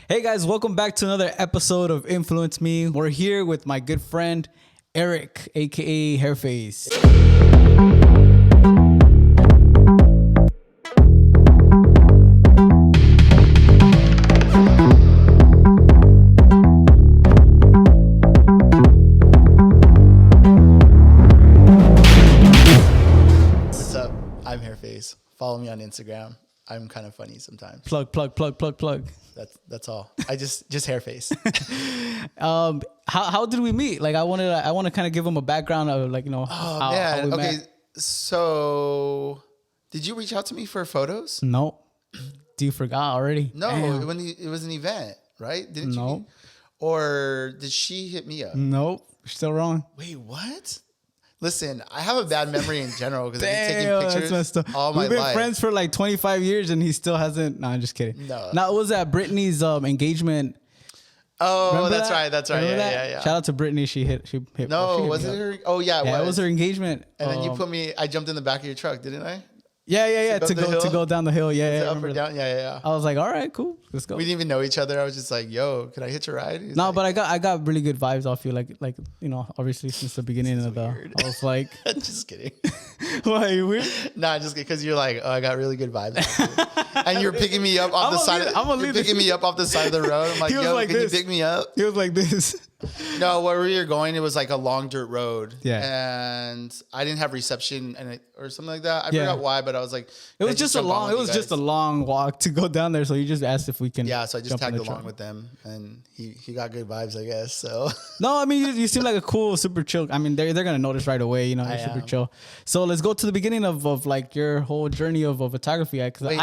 Hey guys, welcome back to another episode of Influence Me. We're here with my good friend Eric, aka Hairface. What's up? I'm Hairface. Follow me on Instagram. I'm kind of funny sometimes. Plug. That's all. I just Hairface. How did we meet? Like I want to kind of give him a background of how we Okay. met. So, did you reach out to me for photos? No. Do you forgot already? No, Damn. it was an event, right? Didn't you? No. Or did she hit me up? Nope. Still wrong. Wait, what? Listen, I have a bad memory in general because I've been Damn, taking that's messed pictures up. all my We've been life. friends for like 25 years and he still hasn't. No, I'm just kidding. No. Now, it was at Brittany's engagement. Oh, Remember that's that? right. That's right. Remember Yeah, that? yeah, yeah. Shout out to Brittany. She hit. No, was it her? Oh, yeah, Yeah, it was her engagement. And then you put me. I jumped in the back of your truck, didn't I? Yeah. To go down the hill. Yeah. Up or down? Yeah. I was like, all right, cool, let's go. We didn't even know each other. I was just like, "Yo, can I hitch a ride?" He's No, like, but I got really good vibes off you. Like obviously since the beginning of the. weird. I was like, just kidding. why you weird? Nah, just because you're like, "Oh, I got really good vibes," and you're picking me up off the side. You're picking me up off the side of the road. I'm like, He was "Yo, like can this. you pick me up?" He was like this. No, where we were going, it was like a long dirt road. Yeah. And I didn't have reception or something like that. I Yeah. forgot why, but I was like, It was just a long. It was just a long walk to go down there. So you just asked if we can. Yeah, so I just jump in tagged the along truck. with them, and he got good vibes, I guess. So No, I mean you seem like a cool, super chill. I mean they're gonna notice right away. You're super chill. So let's go to the beginning of like your whole journey of photography. Because wait.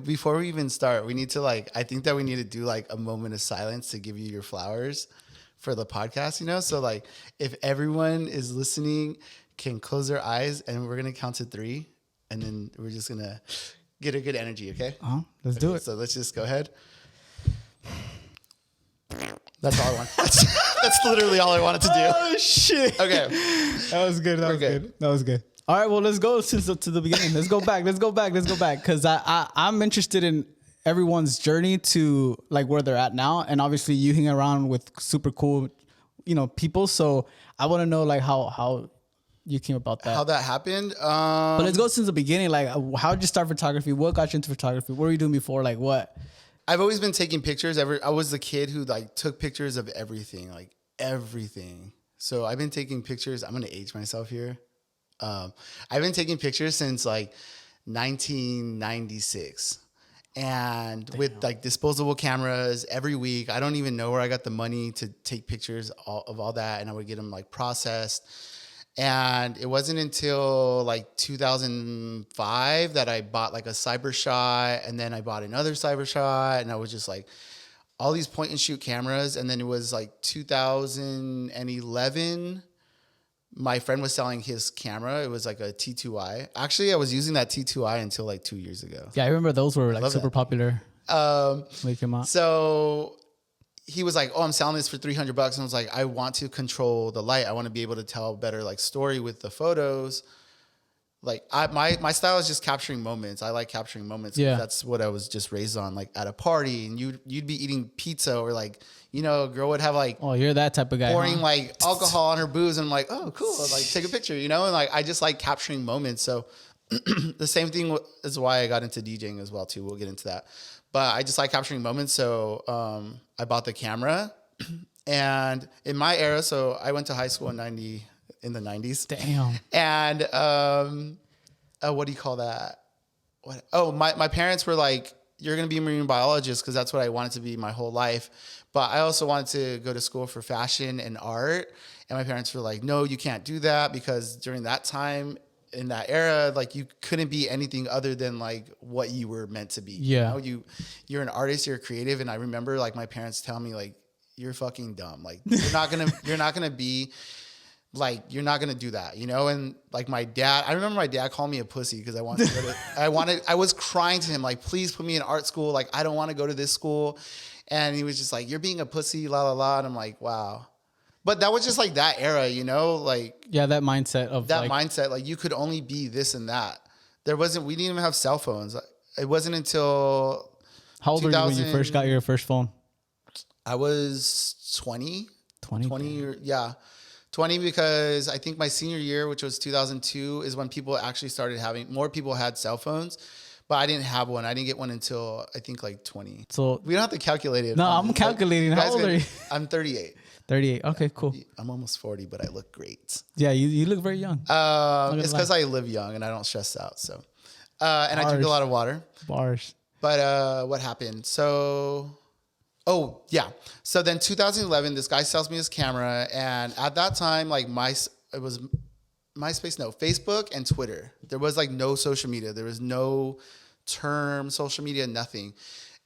Before we even start, we need to I think that we need to do like a moment of silence to give you your flowers for the podcast. So if everyone is listening, can close their eyes, and we're gonna count to 3, and then we're just gonna get a good energy. Okay. Let's do it. So let's just go ahead. That's all I want. That's literally all I wanted to do. Oh shit. Okay. That was good. That was good. All right, well, let's go to the beginning. Let's go back. Because I'm interested in everyone's journey to like where they're at now. And obviously you hang around with super cool, people. So I want to know like how you came about that. How that happened. But let's go since the beginning. Like, how did you start photography? What got you into photography? What were you doing before? Like what? I've always been taking pictures. I was the kid who took pictures of everything, like everything. So I've been taking pictures. I'm going to age myself here. I've been taking pictures since 1996, and with disposable cameras every week. I don't even know where I got the money to take pictures of all that, and I would get them processed. And it wasn't until 2005 that I bought a cyber shot, and then I bought another cyber shot, and I was just all these point and shoot cameras. And then it was 2011. My friend was selling his camera. It was a T2i. Actually, I was using that T2i until 2 years ago. Yeah, I remember those were super popular. When they came out. So he was like, "Oh, I'm selling this for $300." And I was like, "I want to control the light. I want to be able to tell a better story with the photos." My style is just capturing moments. I like capturing moments. Yeah. That's what I was just raised on. At a party, and you'd be eating pizza, or a girl would have oh, you're that type of guy. pouring alcohol on her booze, and I'm like, "Oh, cool." Take a picture, and I just like capturing moments. So the same thing is why I got into DJing as well too. We'll get into that. But I just like capturing moments. So I bought the camera, and in my era, so I went to high school in the 90s. Damn. And what do you call that? My parents were like, "You're going to be a marine biologist," because that's what I wanted to be my whole life. But I also wanted to go to school for fashion and art. And my parents were like, "No, you can't do that," because during that time, in that era, you couldn't be anything other than what you were meant to be. Yeah. You're an artist, you're a creative. And I remember my parents telling me "You're fucking dumb. You're not gonna be you're not gonna do that, And my dad, I remember my dad called me a pussy because I wanted to go to, I was crying to him "Please put me in art school. I don't want to go to this school." And he was just "You're being a pussy, la la la." And I'm like, wow. But that was just that era, yeah, that mindset of mindset. You could only be this and that. We didn't even have cell phones. It wasn't until How old were you when you first got your first phone? I was 20. 20? Yeah. 20 because I think my senior year, which was 2002, is when people actually started more people had cell phones, but I didn't have one. I didn't get one until I think like 20. So we don't have to calculate it. No, I'm calculating. How old are you? I'm 38. 38. Okay, cool. I'm almost 40, but I look great. Yeah, you look very young. It's because I live young and I don't stress out. So, and I drink a lot of water. Bars. But what happened? So then 2011, this guy sells me his camera, and at that time, like it was MySpace, no, Facebook and Twitter. There was like no social media. There was no term social media, nothing.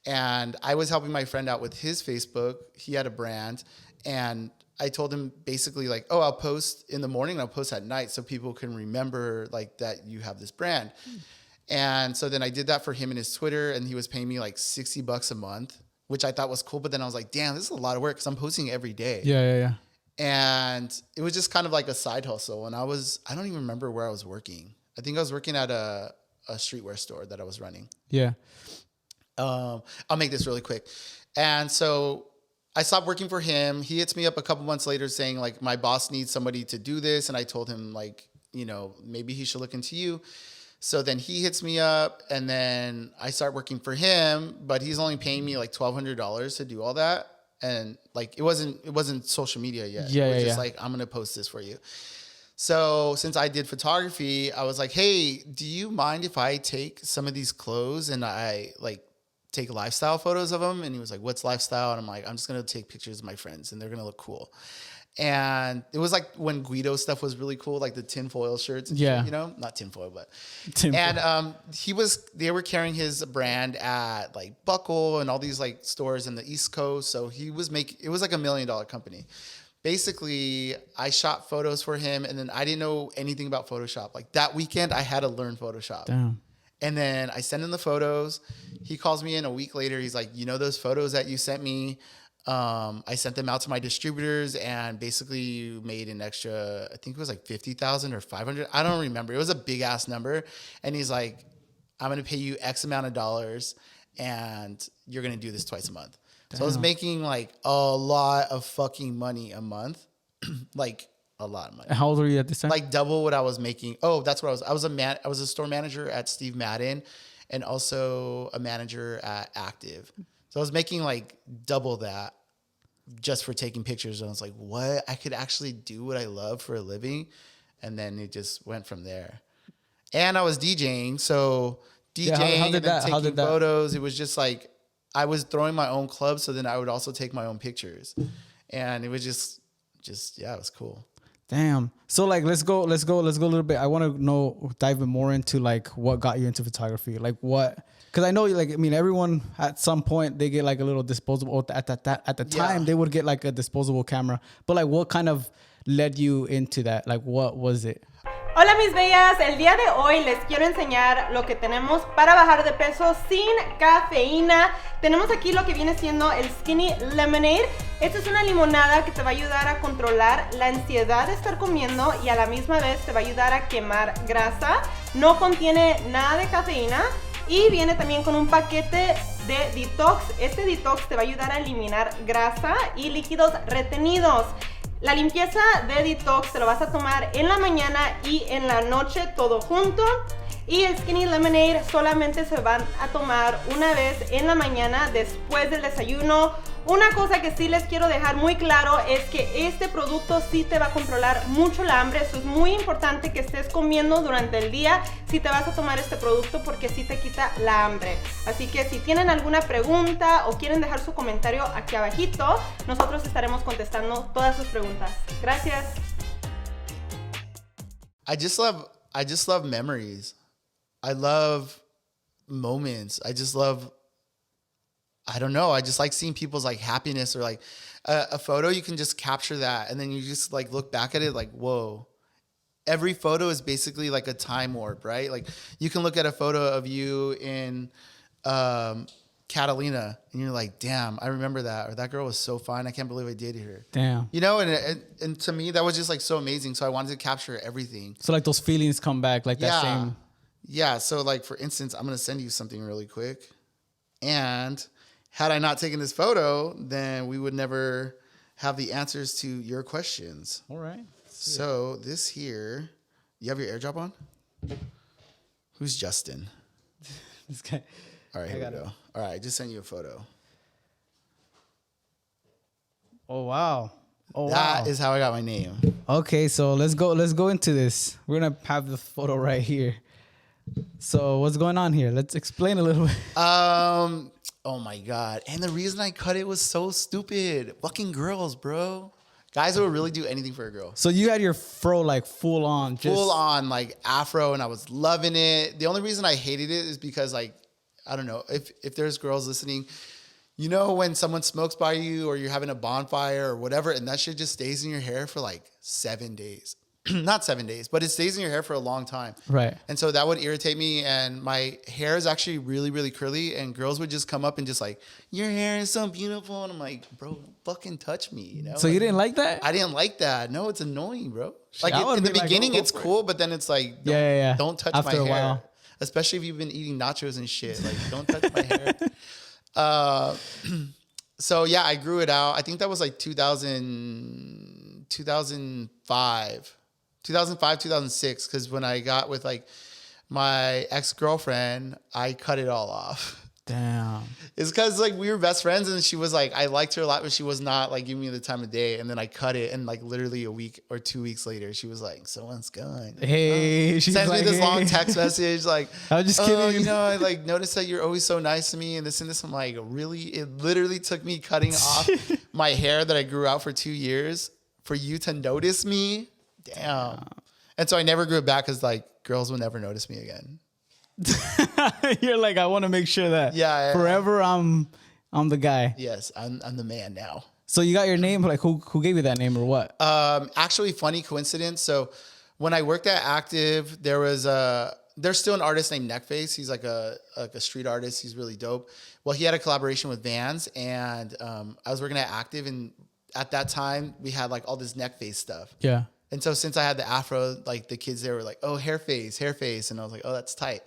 And I was helping my friend out with his Facebook. He had a brand, and I told him basically like, oh, I'll post in the morning and I'll post at night so people can remember like that you have this brand. And so then I did that for him in his Twitter, and he was paying me like $60 a month, which I thought was cool. But then I was like, damn, this is a lot of work because I'm posting every day. Yeah. And it was just kind of like a side hustle. And I don't even remember where I was working. I think I was working at a streetwear store that I was running. Yeah. I'll make this really quick. And so I stopped working for him. He hits me up a couple months later saying like, my boss needs somebody to do this. And I told him like, maybe he should look into you. So then he hits me up, and then I start working for him, but he's only paying me like $1,200 to do all that. And like, it wasn't social media yet. Yeah, it was just like, I'm going to post this for you. So since I did photography, I was like, hey, do you mind if I take some of these clothes and I like take lifestyle photos of them? And he was like, what's lifestyle? And I'm like, I'm just going to take pictures of my friends and they're going to look cool. And it was like when Guido stuff was really cool, like the tinfoil shirts. Yeah. Shit, not tinfoil, but. Tinfoil. And they were carrying his brand at like Buckle and all these like stores in the East Coast. So it was like $1 million company. Basically, I shot photos for him, and then I didn't know anything about Photoshop. Like that weekend, I had to learn Photoshop. Damn. And then I send him the photos. He calls me in a week later. He's like, those photos that you sent me, I sent them out to my distributors and basically made an extra, I think it was like 50,000 or 500. I don't remember. It was a big ass number. And he's like, I'm going to pay you X amount of dollars and you're going to do this twice a month. Damn. So I was making like a lot of fucking money a month. Like a lot of money. How old were you at this time? Like double what I was making. Oh, that's what I was. I was a store manager at Steve Madden and also a manager at Active. So I was making like double that just for taking pictures. And I was like, what? I could actually do what I love for a living. And then it just went from there. And I was DJing. So DJing and then taking photos. It was just like, I was throwing my own club. So then I would also take my own pictures. And it was just yeah, it was cool. Damn. So like, let's go a little bit. I want to dive more into like what got you into photography. Like what, because I know everyone at some point they get like a little disposable at the time they would get like a disposable camera. But like what kind of led you into that? Like what was it? Hola mis bellas, el día de hoy les quiero enseñar lo que tenemos para bajar de peso sin cafeína. Tenemos aquí lo que viene siendo el Skinny Lemonade. Esta es una limonada que te va a ayudar a controlar la ansiedad de estar comiendo y a la misma vez te va a ayudar a quemar grasa. No contiene nada de cafeína y viene también con un paquete de detox. Este detox te va a ayudar a eliminar grasa y líquidos retenidos. La limpieza de detox te lo vas a tomar en la mañana y en la noche todo junto. Y el Skinny Lemonade solamente se van a tomar una vez en la mañana después del desayuno. Una cosa que sí les quiero dejar muy claro es que este producto sí te va a controlar mucho la hambre. Eso es muy importante que estés comiendo durante el día si te vas a tomar este producto porque sí te quita la hambre. Así que si tienen alguna pregunta o quieren dejar su comentario aquí abajito, nosotros estaremos contestando todas sus preguntas. Gracias. I just love memories. I love moments. I don't know. I just like seeing people's like happiness or like a photo. You can just capture that. And then you just like look back at it like, whoa, every photo is basically like a time warp, right? Like you can look at a photo of you in Catalina and you're like, damn, I remember that. Or that girl was so fine. I can't believe I dated her. Damn. And to me, that was just like so amazing. So I wanted to capture everything. So like those feelings come back like that same. Yeah. So like, for instance, I'm going to send you something really quick. And had I not taken this photo, then we would never have the answers to your questions. All right. So this here, you have your AirDrop on? Who's Justin? This guy. All right, here we go. All right, I just sent you a photo. Oh, wow. Oh, That is how I got my name. Okay, so let's go into this. We're gonna have the photo right here. So what's going on here? Let's explain a little bit. Oh my God. And the reason I cut it was so stupid. Fucking girls, bro. Guys that would really do anything for a girl. So you had your fro like full on, Full on like afro, and I was loving it. The only reason I hated it is because like, I don't know, if there's girls listening, you know when someone smokes by you or you're having a bonfire or whatever, and that shit just stays in your hair for like 7 days. Not 7 days, but it stays in your hair for a long time. Right. And so that would irritate me. And my hair is actually really, really curly. And girls would just come up and just like, your hair is so beautiful. And I'm like, bro, don't fucking touch me. You know? So you didn't like that? I didn't like that. No, it's annoying, bro. Like I in the would've been beginning, like, it's cool, but then it's like, don't touch After my a hair. while. Especially if you've been eating nachos and shit. Like, don't touch my hair. So yeah, I grew it out. I think that was like 2005, 2006. Because when I got with like my ex-girlfriend, I cut it all off. Damn. It's because like we were best friends, and she was like, I liked her a lot, but she was not like giving me the time of day. And then I cut it, and like literally a week or 2 weeks later, she was like, "Someone's gone." Hey, she sends me this long text message like, I was just kidding. You know, I like noticed that you're always so nice to me, and this and this. I'm like, really? It literally took me cutting off my hair that I grew out for 2 years for you to notice me. Damn. And so I never grew it back because like girls will never notice me again. You're like, I want to make sure that forever I'm the guy. Yes, I'm the man now. So you got your name, like who gave you that name or what? Actually, funny coincidence. So when I worked at Active, there's still an artist named Neckface. He's like a street artist. He's really dope. Well, he had a collaboration with Vans, and I was working at Active, and at that time we had like all this Neckface stuff. Yeah. And so since I had the afro, like the kids there were like, "Oh, Hairface," and I was like, "Oh, that's tight."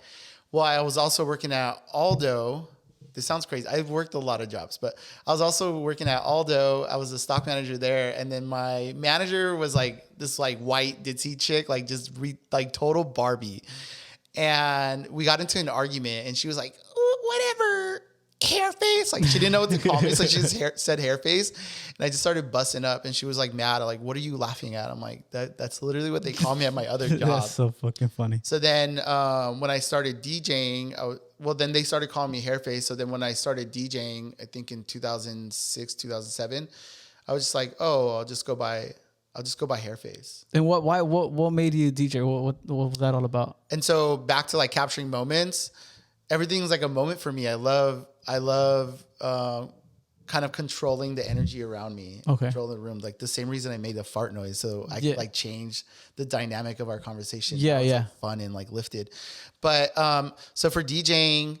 Well, I was also working at Aldo. This sounds crazy. I've worked a lot of jobs, but I was also working at Aldo. I was a stock manager there, and then my manager was like this like white ditzy chick, like just like total Barbie. And we got into an argument, and she was like, "Whatever, Hairface." Like she didn't know what to call me, so she just said Hairface, and I just started busting up, and she was like mad. Like, "What are you laughing at?" I'm like, "That's literally what they call me at my other job." That's so fucking funny. So then when I started DJing, then they started calling me Hairface. So then when I started DJing, I think in 2006, 2007, I was just like, "Oh, I'll just go by Hairface." And what made you DJ? What was that all about? And so back to like capturing moments. Everything's like a moment for me. I love kind of controlling the energy around me, controlling the room. Like the same reason I made the fart noise, so I could like change the dynamic of our conversation. Yeah, like, fun and like lifted. But so for DJing,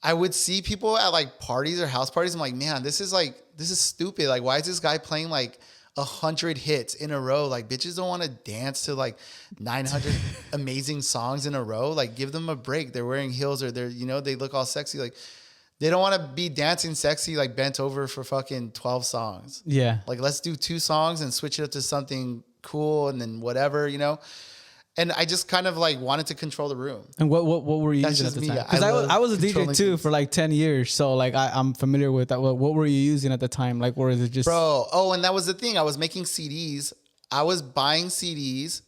I would see people at like parties or house parties. I'm like, man, this is stupid. Like, why is this guy playing like 100 hits in a row? Like, bitches don't want to dance to like 900 amazing songs in a row. Like, give them a break. They're wearing heels, or they look all sexy. Like, they don't want to be dancing sexy, like bent over for fucking 12 songs. Yeah. Like, let's do 2 songs and switch it up to something cool, and then whatever, And I just kind of like wanted to control the room. And what were you using at the time? Because I was a DJ too for like 10 years. So like I'm familiar with that. What were you using at the time? Like, or is it just... Bro, oh, and that was the thing. I was making CDs. I was buying CDs,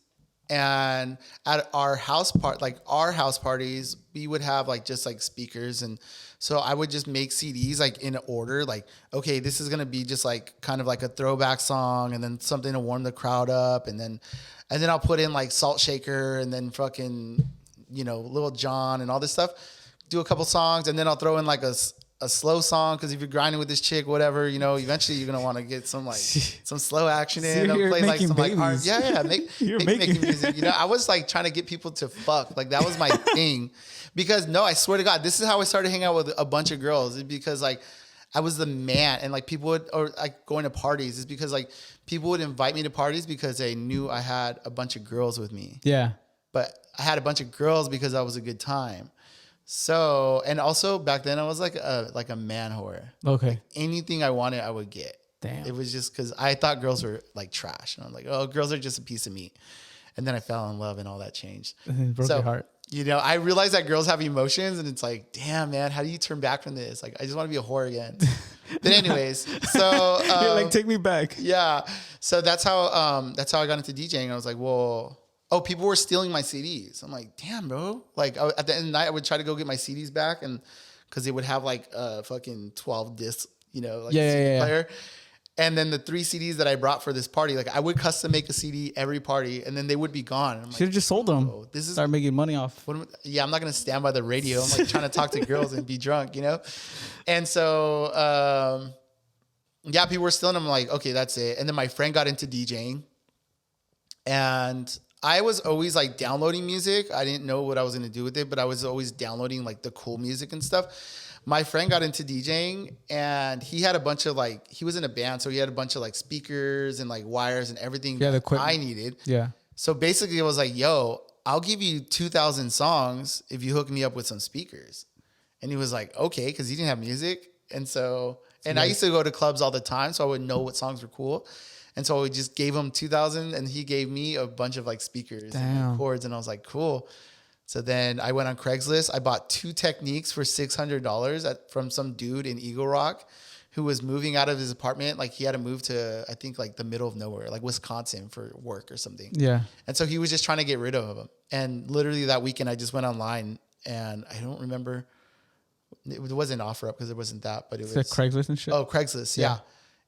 and at our house parties, we would have like just like speakers. And so I would just make CDs like in order. Like, okay, this is going to be just like kind of like a throwback song, and then something to warm the crowd up. And then I'll put in like Salt Shaker, and then fucking, Lil Jon and all this stuff. Do a couple songs, and then I'll throw in like a slow song, because if you're grinding with this chick, whatever, eventually you're gonna want to get some like some slow action in. I'll play like some babies. Making music. I was like trying to get people to fuck. Like that was my thing, because no, I swear to God, this is how I started hanging out with a bunch of girls. It's because like I was the man, and like people would, or like going to parties, is because like people would invite me to parties because they knew I had a bunch of girls with me. Yeah. But I had a bunch of girls because I was a good time. So, and also back then I was like a man whore. Okay. Anything I wanted, I would get. Damn. It was just because I thought girls were like trash. And I'm like, oh, girls are just a piece of meat. And then I fell in love and all that changed. It broke your heart. You know, I realized that girls have emotions and it's like, damn, man, how do you turn back from this? Like, I just want to be a whore again. But anyways, so. You're like, take me back. Yeah. So that's how I got into DJing. I was like, well, oh, people were stealing my CDs. I'm like, damn, bro. Like at the end of the night, I would try to go get my CDs back and because they would have like a fucking 12 disc, you know, like CD player. And then the 3 CDs that I brought for this party, like I would custom make a CD every party, and then they would be gone. Should have just sold them. Oh, this is start making money off. I'm not gonna stand by the radio. I'm like trying to talk to girls and be drunk, you know. And so, people were stealing them. I'm like, okay, that's it. And then my friend got into DJing, and I was always like downloading music. I didn't know what I was gonna do with it, but I was always downloading like the cool music and stuff. My friend got into DJing and he had a bunch of like, he was in a band. So he had a bunch of like speakers and like wires and everything that I needed. Yeah. So basically it was like, yo, I'll give you 2,000 songs if you hook me up with some speakers. And he was like, okay. Cause he didn't have music. And so, I used to go to clubs all the time. So I would know what songs were cool. And so we just gave him 2,000 and he gave me a bunch of like speakers and cords. And I was like, cool. So then I went on Craigslist. I bought 2 Techniques for $600 from some dude in Eagle Rock who was moving out of his apartment. Like he had to move to, I think like the middle of nowhere, like Wisconsin for work or something. Yeah. And so he was just trying to get rid of them. And literally that weekend I just went online and I don't remember. It wasn't OfferUp because it wasn't that, but it was Craigslist and shit. Oh, Craigslist. Yeah.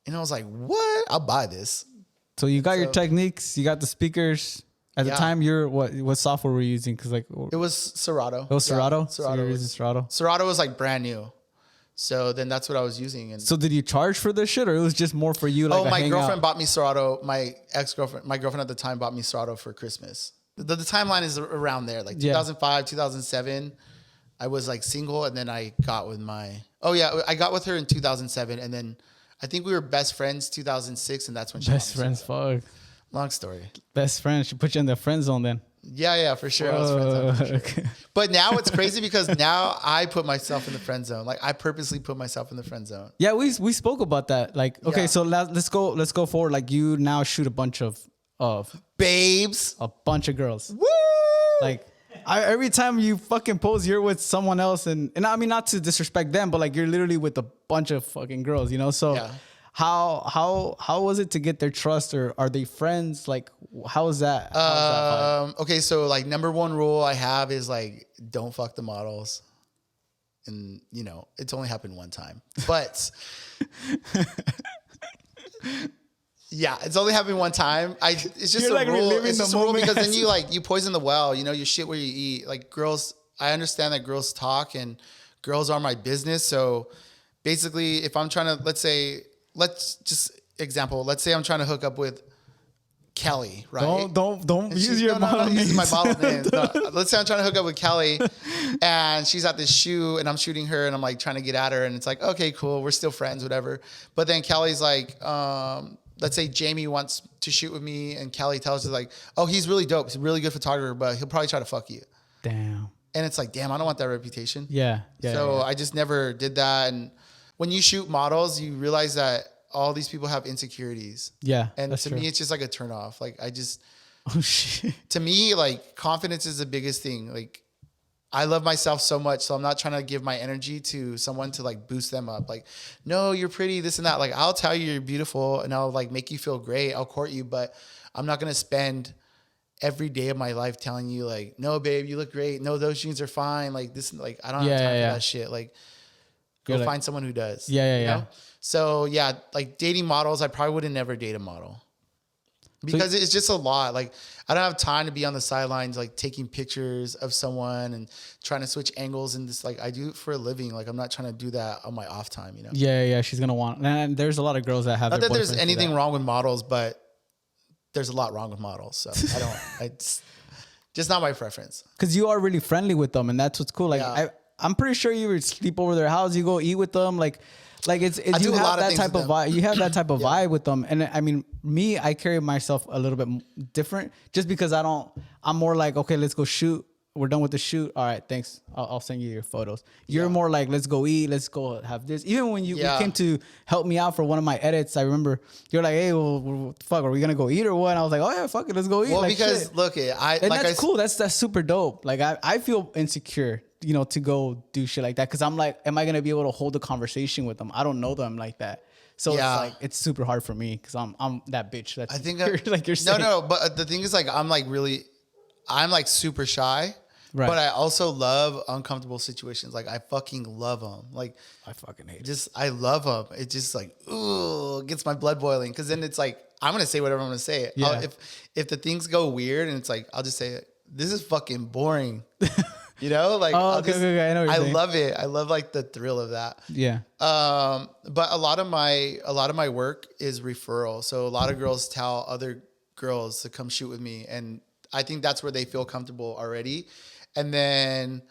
And I was like, what? I'll buy this. So you got your Techniques, you got the speakers. At the time, what software were you using? Because like it was Serato. It was Serato. Yeah, Serato. So using Serato. Serato was like brand new, so then that's what I was using. And so did you charge for this shit, or it was just more for you? Like my girlfriend bought me Serato. My girlfriend at the time bought me Serato for Christmas. The timeline is around there, like 2005, 2007. I was like single, and then I got with I got with her in 2007, and then I think we were best friends 2006, and that's when she best friends. Fuck. Long story. Best friend. She put you in the friend zone then. Yeah, for sure. I was friend zone for sure. Okay. But now it's crazy because now I put myself in the friend zone. Like I purposely put myself in the friend zone. Yeah, we spoke about that. Like, okay, so let's go forward. Like you now shoot a bunch of babes, a bunch of girls. Woo! Like every time you fucking pose, you're with someone else, and I mean not to disrespect them, but like you're literally with a bunch of fucking girls, you know? So. Yeah. How was it to get their trust, or are they friends? Like, how is that? Okay, so like number 1 rule I have is like don't fuck the models, and you know it's only happened one time, but yeah, it's only happened one time. It's just a rule. It's just a rule because then you poison the well. You know, you shit where you eat. Like girls, I understand that girls talk and girls are my business. So basically, if I'm trying to, let's say I'm trying to hook up with Kelly, right? Don't use your model names. Using my model name. No, let's say I'm trying to hook up with Kelly and she's at this shoe and I'm shooting her and I'm like trying to get at her and it's like, okay, cool. We're still friends, whatever. But then Kelly's like, let's say Jamie wants to shoot with me and Kelly tells her like, oh, he's really dope. He's a really good photographer, but he'll probably try to fuck you. Damn. And it's like, damn, I don't want that reputation. Yeah. So I just never did that. And when you shoot models, you realize that all these people have insecurities. Yeah. And to me, it's just like a turn off. Like oh shit. To me, like confidence is the biggest thing. Like I love myself so much. So I'm not trying to give my energy to someone to like boost them up. Like, no, you're pretty, this and that. Like I'll tell you you're beautiful and I'll like make you feel great. I'll court you, but I'm not going to spend every day of my life telling you like, no, babe, you look great. No, those jeans are fine. Like this, like I don't have time for that shit. Like, go find someone who does. Yeah. So yeah, like dating models, I probably would have never date a model because it's just a lot. Like I don't have time to be on the sidelines, like taking pictures of someone and trying to switch angles and this, like I do it for a living. Like I'm not trying to do that on my off time, you know? Yeah. She's going to want, and there's a lot of girls that have, not that there's anything wrong with models, but there's a lot wrong with models. So it's just not my preference. Cause you are really friendly with them and that's what's cool. Like I'm pretty sure you would sleep over their house. You go eat with them. Like it's you have that type of vibe. You have that type of vibe with them. And I mean, I carry myself a little bit different just because I'm more like, okay, let's go shoot. we're done with the shoot. All right, thanks. I'll send you your photos. You're more like, let's go eat. Let's go have this. Even when you came to help me out for one of my edits, I remember you're like, hey, well, fuck, are we gonna go eat or what? And I was like, oh yeah, fuck it, let's go eat. Well, like, because shit. look, That's cool. That's super dope. Like I feel insecure, you know, to go do shit like that because I'm like, am I gonna be able to hold a conversation with them? I don't know them like that. So it's like it's super hard for me because I'm that bitch. That's, I think like you're saying. No. But the thing is, like, I'm like super shy. Right. But I also love uncomfortable situations. Like I fucking love them. Like I fucking hate it. I love them. It just like gets my blood boiling. Because then it's like I'm gonna say whatever I'm gonna say. Yeah. If the things go weird and it's like I'll just say it. This is fucking boring. You know, like okay. I know what you're saying. Love it. I love like the thrill of that. Yeah. But a lot of my work is referral. So a lot of girls tell other girls to come shoot with me, and I think that's where they feel comfortable already. And then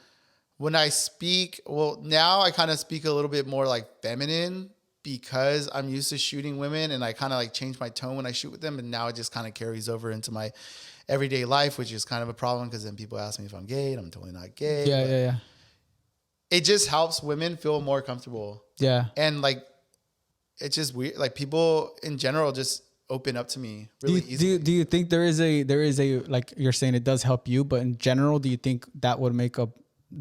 when I speak, well, now I kind of speak a little bit more like feminine because I'm used to shooting women, and I kind of like change my tone when I shoot with them. And now it just kind of carries over into my everyday life, which is kind of a problem because then people ask me if I'm gay, and I'm totally not gay. Yeah. It just helps women feel more comfortable. Yeah. And like, it's just weird. Like people in general just open up to me really easily. Do you think there is a like you're saying it does help you, but in general, do you think that would make a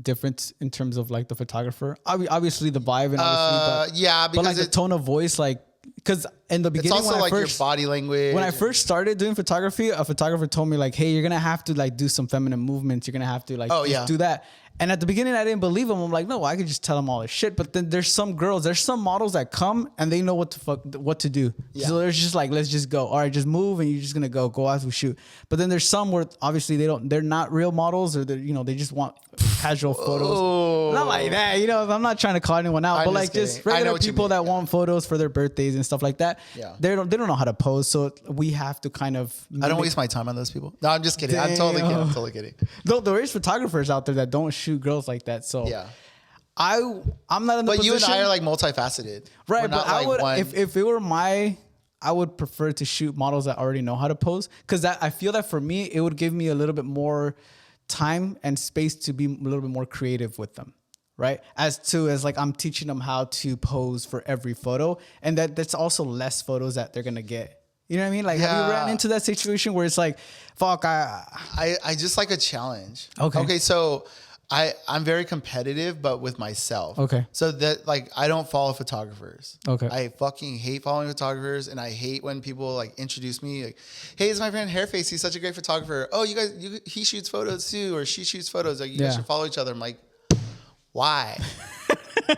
difference in terms of like the photographer? Obviously the vibe and obviously, but like the tone of voice, like because in the beginning, it's also like your body language. When I first started doing photography, a photographer told me like, hey, you're gonna have to like do some feminine movements. You're gonna have to like do that. And at the beginning, I didn't believe him. I'm like, no, I could just tell them all this shit. But then there's some models that come and they know what to do. Yeah. So they're just like, let's just go. All right, just move and you're just gonna go out and shoot. But then there's some where obviously they're not real models, or they just want casual photos. Not like that, I'm not trying to call anyone out, but like just regular people that want photos for their birthdays and stuff like that. Yeah. They don't know how to pose, so we have to kind of. I don't waste my time on those people. No, I'm just kidding. I'm totally kidding. Though there is photographers out there that don't shoot girls like that, so yeah. I'm not in the position. But you and I are like multifaceted, right? But I would, if it were I would prefer to shoot models that already know how to pose, because I feel that for me it would give me a little bit more time and space to be a little bit more creative with them, right? As like I'm teaching them how to pose for every photo, and that's also less photos that they're gonna get. You know what I mean? Like, have you ran into that situation where it's like, fuck, I just like a challenge. Okay, so I'm very competitive, but with myself. Okay. So that like I don't follow photographers. Okay. I fucking hate following photographers, and I hate when people like introduce me like, hey, it's my friend Hairface. He's such a great photographer. Oh, he shoots photos too, or she shoots photos. Like you guys should follow each other. I'm like, why?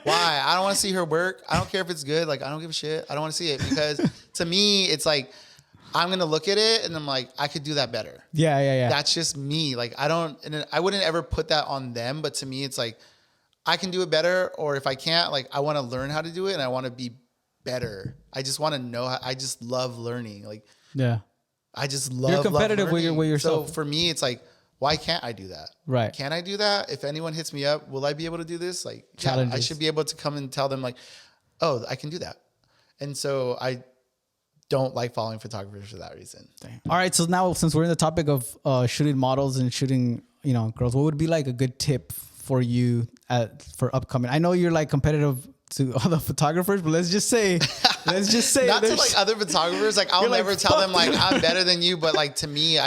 Why? I don't want to see her work. I don't care if it's good. Like I don't give a shit. I don't want to see it because to me it's like I'm going to look at it and I'm like, I could do that better. Yeah. That's just me. Like I wouldn't ever put that on them. But to me, it's like, I can do it better. Or if I can't, like, I want to learn how to do it and I want to be better. I just want to know I just love learning. Like, yeah, I just love You're competitive with yourself. So for me, it's like, why can't I do that? Right. Can I do that? If anyone hits me up, will I be able to do this? Like, challenges. I should be able to come and tell them like, oh, I can do that. And so I don't like following photographers for that reason. Dang. All right. So now since we're in the topic of shooting models and shooting, girls, what would be like a good tip for you for upcoming? I know you're like competitive to other photographers, but let's just say not to like other photographers. Like I'll never tell them like I'm better than you, but like to me,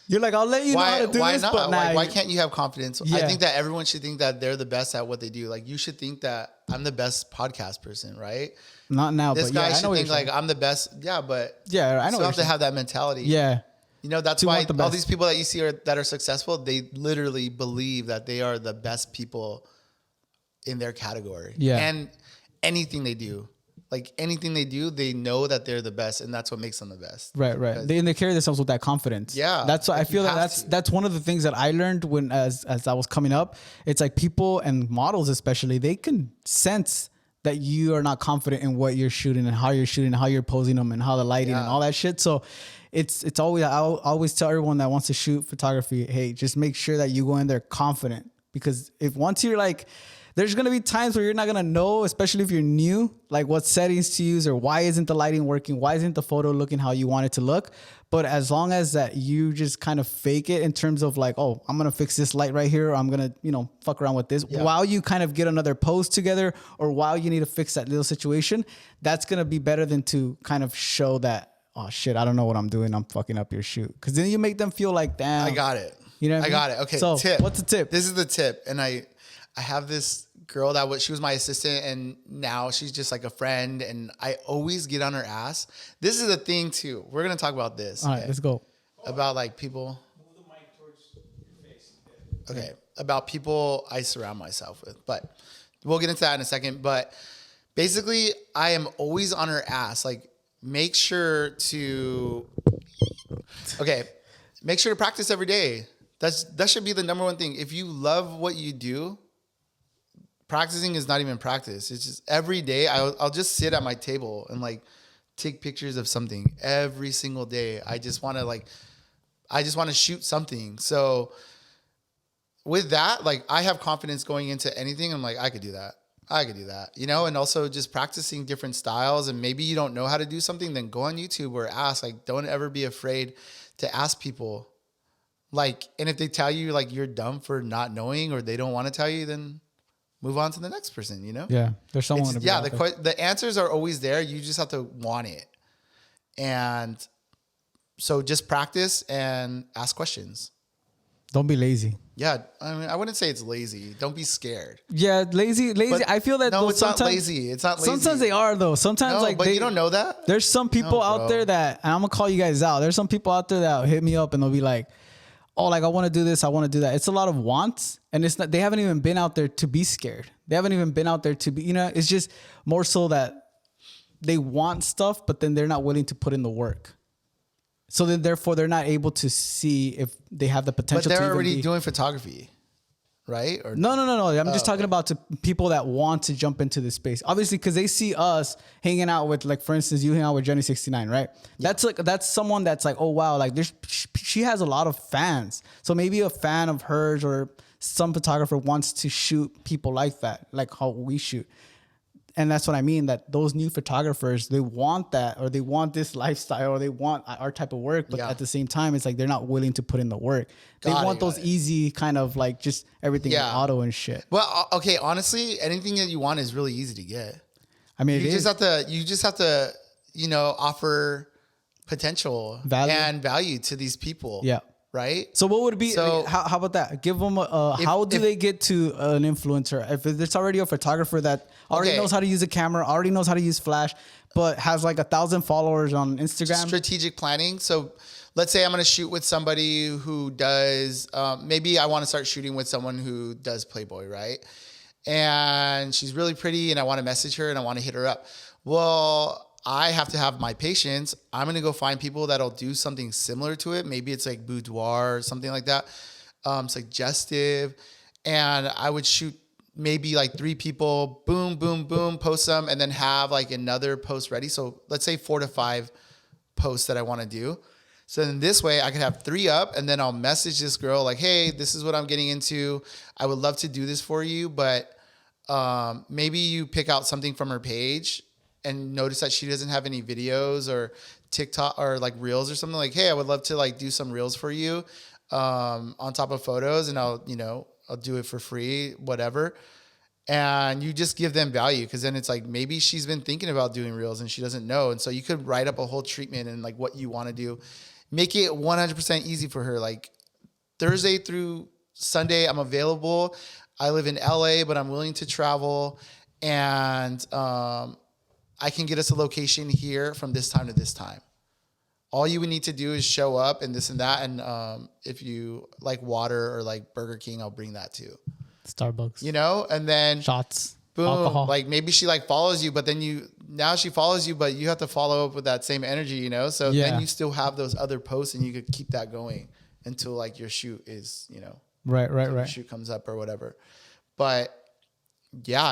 you're like, I'll let you know how to do why this, not? but like, why can't you have confidence? Yeah. I think that everyone should think that they're the best at what they do. Like you should think that I'm the best podcast person, right? Not now, this but guy yeah, should think like I'm the best. Yeah, but I know. You have to have that mentality. Yeah, that's why all these people that you see that are successful, they literally believe that they are the best people in their category. Yeah, and anything they do. Like anything they do, they know that they're the best, and that's what makes them the best. Right. They carry themselves with that confidence. Yeah, that's why I feel that's one of the things that I learned when as I was coming up. It's like people and models especially, they can sense that you are not confident in what you're shooting and how you're shooting, and how you're posing them, and how the lighting and all that shit. So it's always I'll always tell everyone that wants to shoot photography, hey, just make sure that you go in there confident, because if once you're like there's going to be times where you're not going to know, especially if you're new, like what settings to use or why isn't the lighting working? Why isn't the photo looking how you want it to look? But as long as that you just kind of fake it in terms of like, oh, I'm going to fix this light right here. Or I'm going to, you know, fuck around with this while you kind of get another pose together or while you need to fix that little situation, that's going to be better than to kind of show that, oh shit, I don't know what I'm doing. I'm fucking up your shoot. Cause then you make them feel like, damn. I got it. You know what I mean? got it. Okay. So tip. What's the tip? This is the tip. And I have this girl she was my assistant and now she's just like a friend and I always get on her ass. This is a thing too. We're going to talk about this. All right, let's go. About like people. Move the mic towards your face. Okay. About people I surround myself with, but we'll get into that in a second. But basically I am always on her ass. Like make sure to practice every day. That should be the number one thing. If you love what you do, practicing is not even practice. It's just every day I'll just sit at my table and like take pictures of something every single day. I just want to shoot something. So with that, like I have confidence going into anything. I'm like, I could do that, you know? And also just practicing different styles. And maybe you don't know how to do something, then go on YouTube or ask. Like, don't ever be afraid to ask people. Like, and if they tell you like you're dumb for not knowing or they don't want to tell you, then move on to the next person, you know? Yeah, there's someone. The answers are always there. You just have to want it. And so just practice and ask questions. Don't be lazy. Yeah, I mean, I wouldn't say it's lazy. Don't be scared. Yeah, lazy. But I feel that no, it's not lazy. It's not lazy. Sometimes they are though. Sometimes no, like but you don't know that. There's some people out there that, and I'm gonna call you guys out. There's some people out there that hit me up and they'll be like, oh, like I want to do this, I want to do that. It's a lot of wants, and it's not. They haven't even been out there to be scared. They haven't even been out there to be. You know, it's just more so that they want stuff, but then they're not willing to put in the work. So then, therefore, they're not able to see if they have the potential. But they're to already doing photography, right? Or no. I'm just talking about to people that want to jump into this space. Obviously, because they see us hanging out with, like, for instance, you hang out with Jenny 69, right? Yeah. That's someone that's like, oh wow, like she has a lot of fans. So maybe a fan of hers or some photographer wants to shoot people like that, like how we shoot. And that's what I mean, that those new photographers, they want that, or they want this lifestyle, or they want our type of work. But at the same time, it's like they're not willing to put in the work. They want those easy kind of like just everything auto and shit. Well, okay, honestly, anything that you want is really easy to get. I mean, you just have to, you know, offer potential and value to these people. Yeah. Right. So what would it be? So how about that? Give them how do they get to an influencer? If it's already a photographer that already knows how to use a camera, already knows how to use flash, but has like 1,000 followers on Instagram. Strategic planning. So let's say I'm going to shoot with somebody who does, maybe I want to start shooting with someone who does Playboy, right? And she's really pretty and I want to message her and I want to hit her up. Well, I have to have my patience. I'm going to go find people that'll do something similar to it. Maybe it's like boudoir or something like that. Suggestive. And I would shoot maybe like 3 people, boom, boom, boom, post them, and then have like another post ready. So let's say 4 to 5 posts that I want to do. So then this way I could have 3 up and then I'll message this girl like, hey, this is what I'm getting into. I would love to do this for you, but maybe you pick out something from her page and notice that she doesn't have any videos or TikTok or like reels or something. Like, hey, I would love to like do some reels for you on top of photos, and I'll do it for free, whatever. And you just give them value, because then it's like maybe she's been thinking about doing reels and she doesn't know. And so you could write up a whole treatment and like what you want to do. Make it 100% easy for her. Like Thursday through Sunday, I'm available. I live in LA, but I'm willing to travel. And I can get us a location here from this time to this time. All you would need to do is show up and this and that. And if you like water or like Burger King, I'll bring that too. Starbucks. You know, and then shots. Boom. Alcohol. Like maybe she like follows you, but then now she follows you, but you have to follow up with that same energy, you know? So then you still have those other posts and you could keep that going until like your shoot is, you know. Right. Your shoot comes up or whatever. But yeah,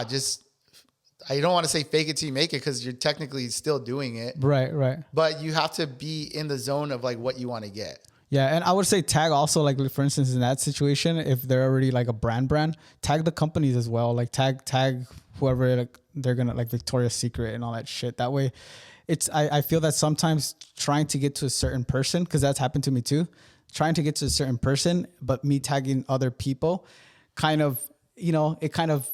I don't want to say fake it till you make it, because you're technically still doing it. Right. But you have to be in the zone of like what you want to get. Yeah, and I would say tag also, like for instance, in that situation, if they're already like a brand, tag the companies as well. Like tag whoever like they're gonna like Victoria's Secret and all that shit. That way, I feel that sometimes trying to get to a certain person, because that's happened to me too, trying to get to a certain person, but me tagging other people, kind of, it kind of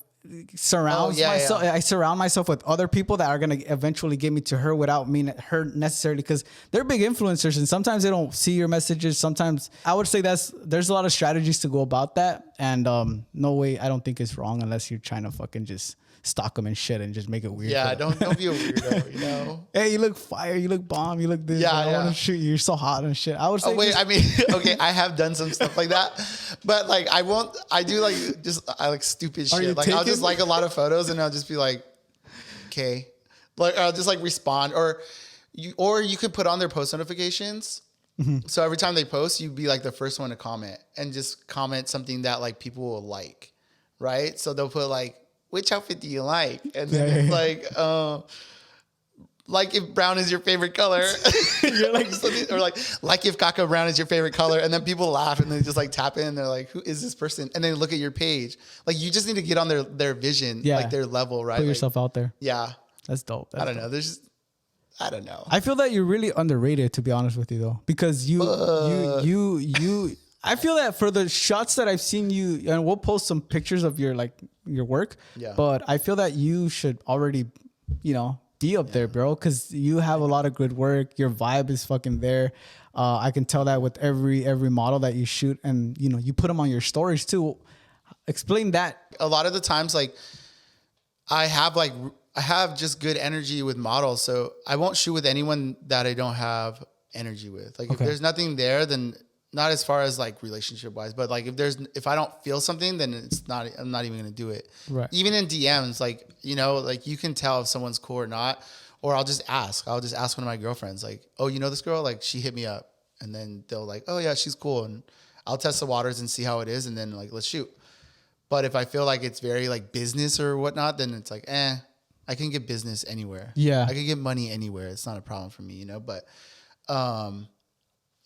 surrounds myself. I surround myself with other people that are going to eventually get me to her without me her necessarily, because they're big influencers and sometimes they don't see your messages. Sometimes I would say there's a lot of strategies to go about that, and no way, I don't think it's wrong unless you're trying to fucking just stalk them and shit and just make it weird. Yeah, don't be a weirdo, Hey, you look fire, you look bomb, you look this. Yeah, I want to shoot you. You're so hot and shit. I would say. Oh wait, I mean, okay, I have done some stuff like that, but like I won't. I do like I like stupid shit. Like I'll just like a lot of photos and I'll just be like, okay, like I'll just like respond, or you could put on their post notifications. Mm-hmm. So every time they post, you'd be like the first one to comment and just comment something that like people will like, right? So they'll put like, which outfit do you like? And then it's like if brown is your favorite color, you're like, or like if caca brown is your favorite color, and then people laugh and they just like tap in and they're like, who is this person? And then look at your page. Like you just need to get on their vision, like their level, right? Put yourself out there. Yeah. That's dope. I don't know. I don't know. I feel that you're really underrated, to be honest with you, though, because you. I feel that for the shots that I've seen you, and we'll post some pictures of your work. Yeah. But I feel that you should already, be up there, bro, because you have a lot of good work. Your vibe is fucking there. I can tell that with every model that you shoot, and you put them on your stories too. Explain that. A lot of the times, like I have just good energy with models, so I won't shoot with anyone that I don't have energy with. Like if there's nothing there, then. Not as far as like relationship wise, but like if I don't feel something, then I'm not even going to do it. Right. Even in DMs, like, like you can tell if someone's cool or not, or I'll just ask one of my girlfriends, like, oh, you know this girl? Like she hit me up, and then they'll like, oh yeah, she's cool. And I'll test the waters and see how it is. And then like, let's shoot. But if I feel like it's very like business or whatnot, then it's like, I can get business anywhere. Yeah. I can get money anywhere. It's not a problem for me, but,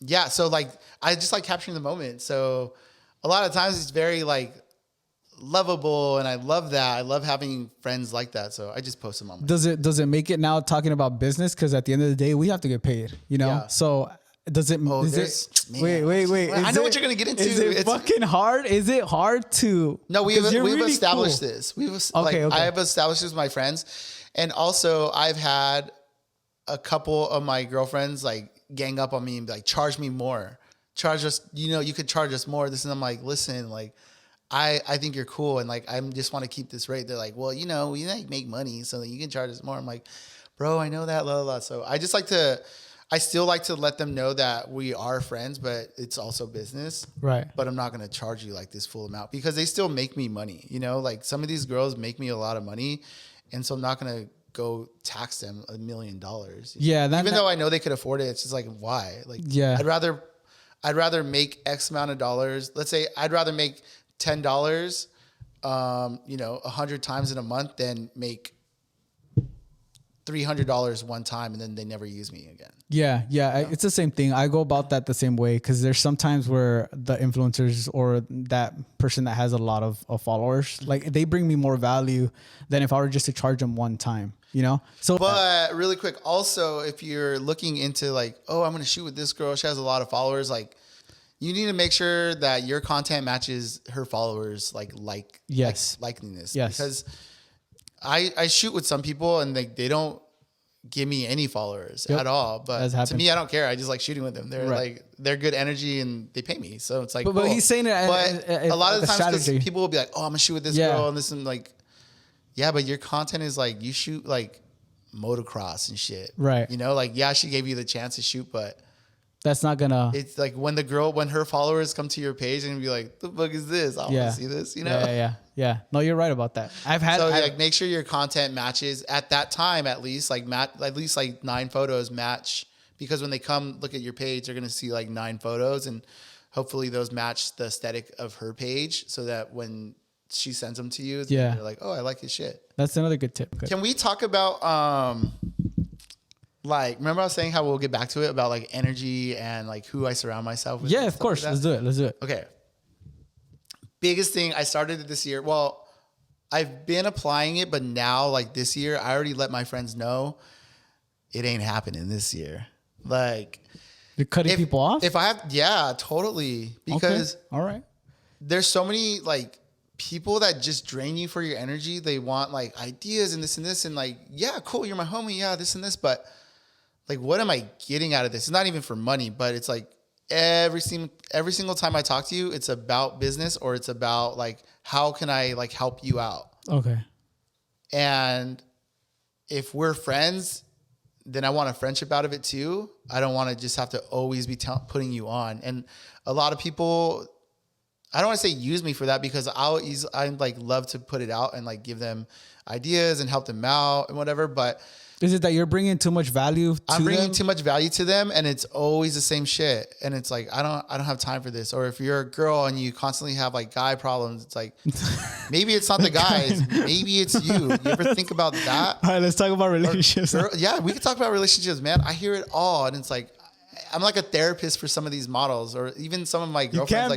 yeah, so like I just like capturing the moment. So a lot of times it's very like lovable, and I love that. I love having friends like that. So I just post them on. Does it make it now talking about business? Because at the end of the day, we have to get paid. Yeah. So does it? Oh, wait. I know what you're gonna get into. Is it fucking hard? Is it hard to? No, we've really established this. I have established this with my friends, and also I've had a couple of my girlfriends like gang up on me and be like, charge me more, charge us, you could charge us more, this. And I'm like, listen, like I think you're cool, and like I just want to keep this rate. They're like, well, we like make money, so you can charge us more. I'm like, bro, I know that, blah, blah, blah. So I still like to let them know that we are friends, but it's also business, right? But I'm not going to charge you like this full amount, because they still make me money, like some of these girls make me a lot of money, and so I'm not going to go tax them $1 million. Yeah. Even though I know they could afford it, it's just like, why? Like, yeah, I'd rather make X amount of dollars. Let's say I'd rather make $10, 100 times in a month than make $300 one time and then they never use me again. Yeah. It's the same thing. I go about that the same way, because there's sometimes where the influencers or that person that has a lot of followers, like they bring me more value than if I were just to charge them one time. So, but really quick, also, if you're looking into like, oh, I'm going to shoot with this girl, she has a lot of followers, like you need to make sure that your content matches her followers, likeliness. Yes. Because I shoot with some people and they don't give me any followers at all. But to me, I don't care. I just like shooting with them. They're like, they're good energy and they pay me. So it's like, but he's saying it. But a lot of the times people will be like, oh, I'm gonna shoot with this girl and this, and like, yeah, but your content is like, you shoot like motocross and shit. Right. Like, yeah, she gave you the chance to shoot, but that's not gonna. It's like when her followers come to your page and be like, "The fuck is this? I want to see this." Yeah. No, you're right about that. Make sure your content matches at that time, at least like 9 photos match, because when they come look at your page, they're gonna see like 9 photos, and hopefully those match the aesthetic of her page, so that when she sends them to you, they're like, "Oh, I like his shit." That's another good tip. Good. Can we talk about Like, remember I was saying how we'll get back to it about like energy and like who I surround myself with? Yeah, of course. Like Let's do it. Let's do it. Okay. Biggest thing I started this year. Well, I've been applying it, but now like this year, I already let my friends know it ain't happening this year. Like, You're cutting people off? If I have, yeah, totally. Because all right. there's so many like people that just drain you for your energy. They want like ideas and this and like, yeah, cool, you're my homie, yeah, this and this, but like, what am I getting out of this? It's not even for money, but it's like every single time I talk to you, it's about business or it's about like, how can I like help you out? Okay. And if we're friends, then I want a friendship out of it too. I don't want to just have to always be putting you on. And a lot of people, I don't want to say use me for that because I like love to put it out and like give them ideas and help them out and whatever. But is it that you're bringing too much value to I'm bringing them? too much value to them and it's always the same shit. And it's like, I don't have time for this. Or if you're a girl and you constantly have like guy problems, it's like, maybe it's not the guys, maybe it's you. You ever think about that? All right, let's talk about relationships. Yeah, we can talk about relationships, man. I hear it all. And it's like, I'm like a therapist for some of these models or even some of my girlfriends.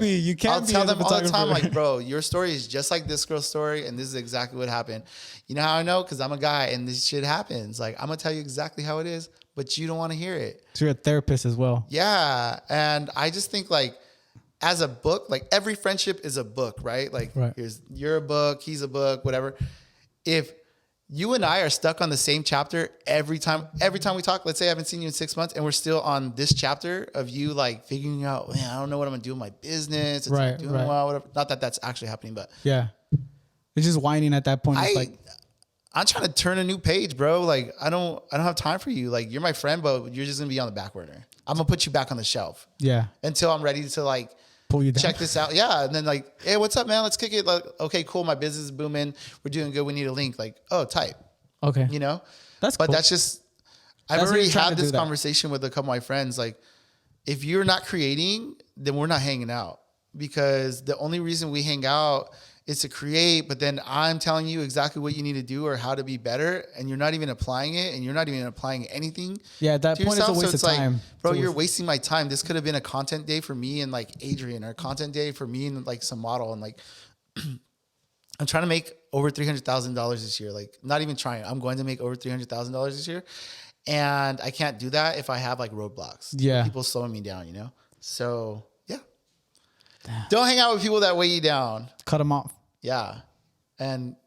I'll tell them all the time, like, bro, your story is just like this girl's story. And this is exactly what happened. You know how I know? Because I'm a guy and this shit happens. Like, I'm going to tell you exactly how it is, but you don't want to hear it. So you're a therapist as well. Yeah. And I just think like, as a book, like every friendship is a book, right? Like you're a book, he's a book, whatever. If you and I are stuck on the same chapter every time we talk, let's say I haven't seen you in 6 months and we're still on this chapter of you like figuring out, man, I don't know what I'm gonna do with my business. It's not doing well, whatever. Not that that's actually happening, but yeah, it's just whining at that point. I'm trying to turn a new page, bro. Like I don't have time for you. Like you're my friend, but you're just gonna be on the back burner. I'm gonna put you back on the shelf. Yeah. Until I'm ready to like pull you down. Check this out. Yeah. And then like, hey, what's up, man? Let's kick it. Like, okay, cool. My business is booming. We're doing good. We need a link. Like, oh, type. Okay. You know? That's cool. But that's just, I've already had this conversation with a couple of my friends. Like, if you're not creating, then we're not hanging out. Because the only reason we hang out is to create, but then I'm telling you exactly what you need to do or how to be better, and you're not even applying it, and you're not even applying anything. Yeah, at that point, it's a waste of time. Bro, you're wasting my time. This could have been a content day for me and like Adrian, or a content day for me and like some model. And like, I'm trying to make over $300,000 this year. Like, not even trying. I'm going to make over $300,000 this year, and I can't do that if I have like roadblocks. Yeah, people slowing me down. You know, so. Don't hang out with people that weigh you down. Cut them off. Yeah. And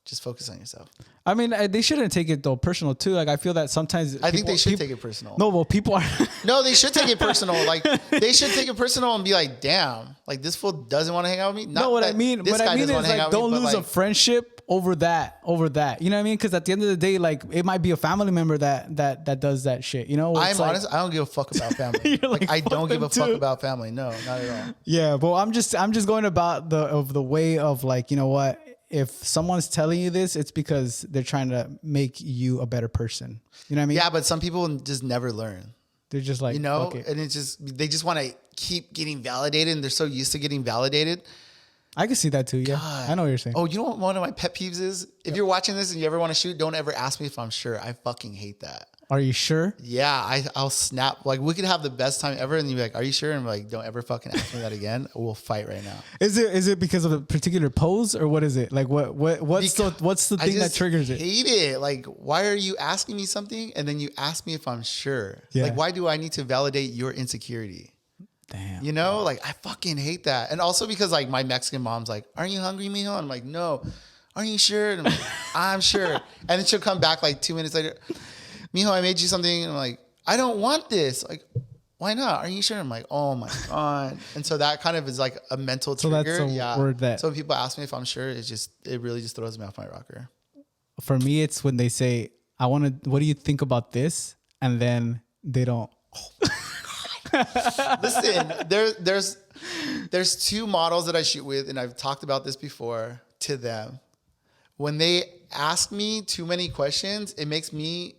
just focus on yourself. I mean, they shouldn't take it though personal too. Like I feel that sometimes I think they should take it personal. No, well, people are. No, they should take it personal. Like they should take it personal and be like, damn, like this fool doesn't want to hang out with me. Not no, what I mean is like don't lose a friendship over that. You know what I mean? Because at the end of the day, like it might be a family member that does that shit. You know? I'm honest. I don't give a fuck about family. like I don't give a fuck about family. No, not at all. Yeah, but I'm just going about the way of like, you know what? If someone's telling you this, it's because they're trying to make you a better person. You know what I mean? Yeah, but some people just never learn. They're just like, you know, and it's just, they just want to keep getting validated and they're so used to getting validated. I can see that too. Yeah. God. I know what you're saying. Oh, you know what one of my pet peeves is? If you're watching this and you ever want to shoot, don't ever ask me if I'm sure. I fucking hate that. Are you sure? Yeah, I'll snap. Like we could have the best time ever, and you'd be like, "Are you sure?" And I'm like, "Don't ever fucking ask me that again. We'll fight right now." Is it because of a particular pose, or what is it? Like what's the thing that triggers it? I hate it. Like, why are you asking me something and then you ask me if I'm sure? Yeah. Like, why do I need to validate your insecurity? Damn. You know, like I fucking hate that. And also because like my Mexican mom's like, "Aren't you hungry, mijo?" I'm like, "No." "Are you sure?" And I'm like, "I'm sure." And then she'll come back like 2 minutes later. "Mijo, I made you something." And I'm like, "I don't want this." Like, "Why not? Are you sure?" I'm like, "Oh my God." And so that kind of is like a mental trigger. So that's a word that. So when people ask me if I'm sure, it really just throws me off my rocker. For me, it's when they say, what do you think about this? And then they don't. Listen, there's two models that I shoot with, and I've talked about this before to them. When they ask me too many questions, it makes me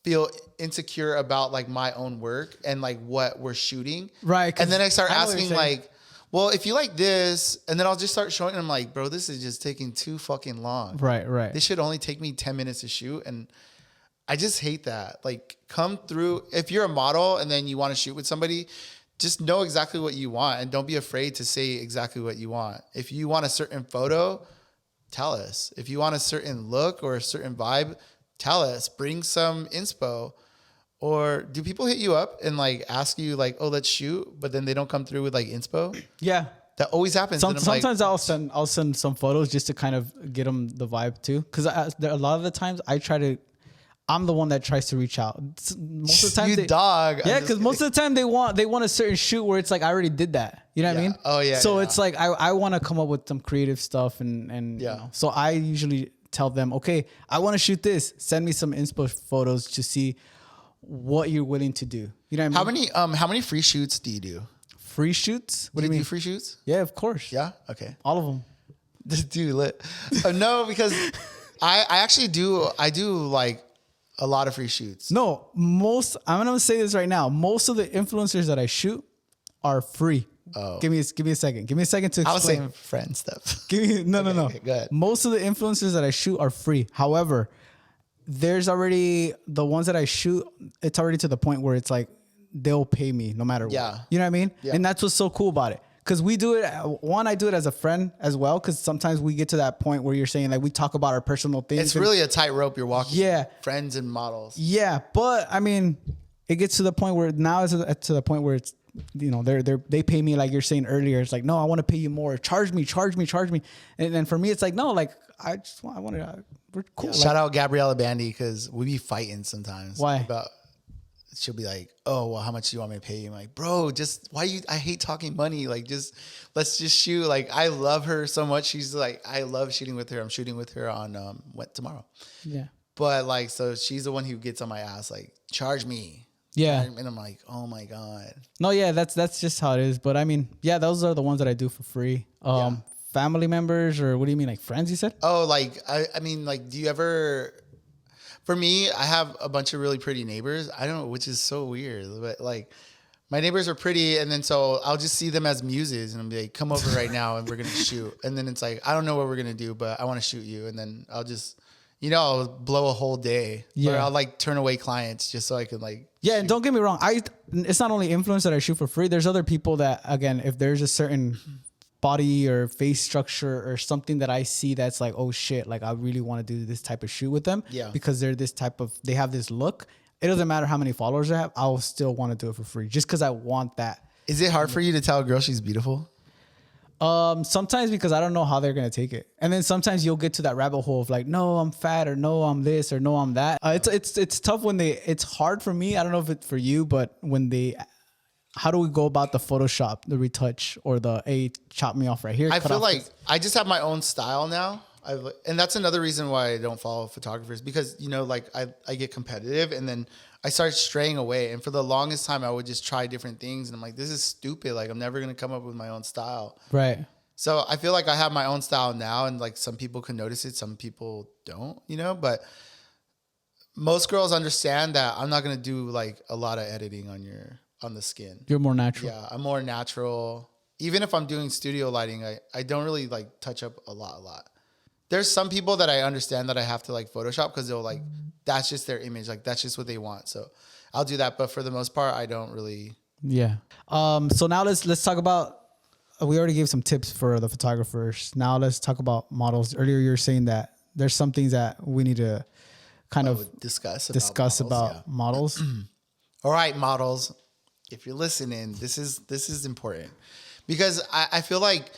feel insecure about like my own work and like what we're shooting. Right. And then I start asking like, well, if you like this, and then I'll just start showing them like, bro, this is just taking too fucking long. Right. This should only take me 10 minutes to shoot. And I just hate that. Like, come through. If you're a model and then you want to shoot with somebody, just know exactly what you want and don't be afraid to say exactly what you want. If you want a certain photo, tell us. If you want a certain look or a certain vibe, tell us. Bring some inspo. Or do people hit you up and like ask you like, oh, let's shoot, but then they don't come through with like inspo? Yeah. That always happens. Sometimes I'll send some photos just to kind of get them the vibe too. Because a lot of the times I'm the one that tries to reach out. Most of the time, dog. Yeah, because most of the time they want a certain shoot where it's like I already did that. You know what I mean? Oh yeah. So it's like I want to come up with some creative stuff and yeah. You know, so I usually tell them, okay, I want to shoot this. Send me some inspo photos to see what you're willing to do. You know what I mean? How many free shoots do you do? Free shoots? What do you mean? Do free shoots? Yeah, of course. Yeah. Okay. All of them. Just do lit. No, because I actually do. I do like a lot of free shoots. No, I'm gonna say this right now. Most of the influencers that I shoot are free. Oh. Give me a second. Give me a second to explain. I was saying friend stuff. No. Okay, go ahead. Most of the influencers that I shoot are free. However, there's already the ones that I shoot. It's already to the point where it's like they'll pay me no matter what. You know what I mean? Yeah. And that's what's so cool about it. Because we do it. I do it as a friend as well. Because sometimes we get to that point where you're saying like we talk about our personal things. It's really a tightrope you're walking. Yeah. Friends and models. Yeah, but I mean, it gets to the point where now it's to the point where it's, you know, they pay me like you're saying earlier. It's like, no, I want to pay you more. Charge me. And then for me, it's like, no, like we're cool. Yeah, shout out Gabriella Bandy because we be fighting sometimes. Why? She'll be like, oh, well, how much do you want me to pay you? I'm like, bro, I hate talking money. Like, let's just shoot. Like, I love her so much. She's like, I love shooting with her. I'm shooting with her on tomorrow. Yeah. But like, so she's the one who gets on my ass, like, charge me. Yeah. And I'm like, oh my God. No, yeah, that's just how it is. But I mean, yeah, those are the ones that I do for free. Family members, or what do you mean, like friends, you said? Oh, like, I mean, like, do you ever... For me, I have a bunch of really pretty neighbors. I don't know, which is so weird. But like, my neighbors are pretty, and then so I'll just see them as muses, and I'll be like, "Come over right now, and we're gonna shoot." And then it's like, I don't know what we're gonna do, but I want to shoot you. And then I'll just, I'll blow a whole day. Yeah. Or I'll like turn away clients just so I can like. Yeah, and don't get me wrong. It's not only influence that I shoot for free. There's other people that, again, if there's a certain body or face structure or something that I see that's like, oh shit, like I really want to do this type of shoot with them. Yeah. Because they have this look. It doesn't matter how many followers I have. I'll still want to do it for free just because I want that. Is it hard for you to tell a girl she's beautiful? Sometimes because I don't know how they're going to take it. And then sometimes you'll get to that rabbit hole of like, no, I'm fat, or no, I'm this, or no, I'm that. It's tough when it's hard for me. I don't know if it's for you, but how do we go about the Photoshop, the retouch, or chop me off right here? I feel like I just have my own style now. And that's another reason why I don't follow photographers, because, like I get competitive and then I start straying away. And for the longest time, I would just try different things. And I'm like, this is stupid. Like, I'm never going to come up with my own style. Right. So I feel like I have my own style now, and like some people can notice it. Some people don't, but most girls understand that I'm not going to do like a lot of editing on the skin. You're more natural. Yeah, I'm more natural. Even if I'm doing studio lighting, I don't really like touch up a lot. There's some people that I understand that I have to like Photoshop because they'll like, that's just their image. Like that's just what they want. So I'll do that. But for the most part, I don't really. Yeah. So now let's talk about, we already gave some tips for the photographers. Now let's talk about models. Earlier you were saying that there's some things that we need to kind of discuss about models. All right, models. If you're listening, this is important, because I feel like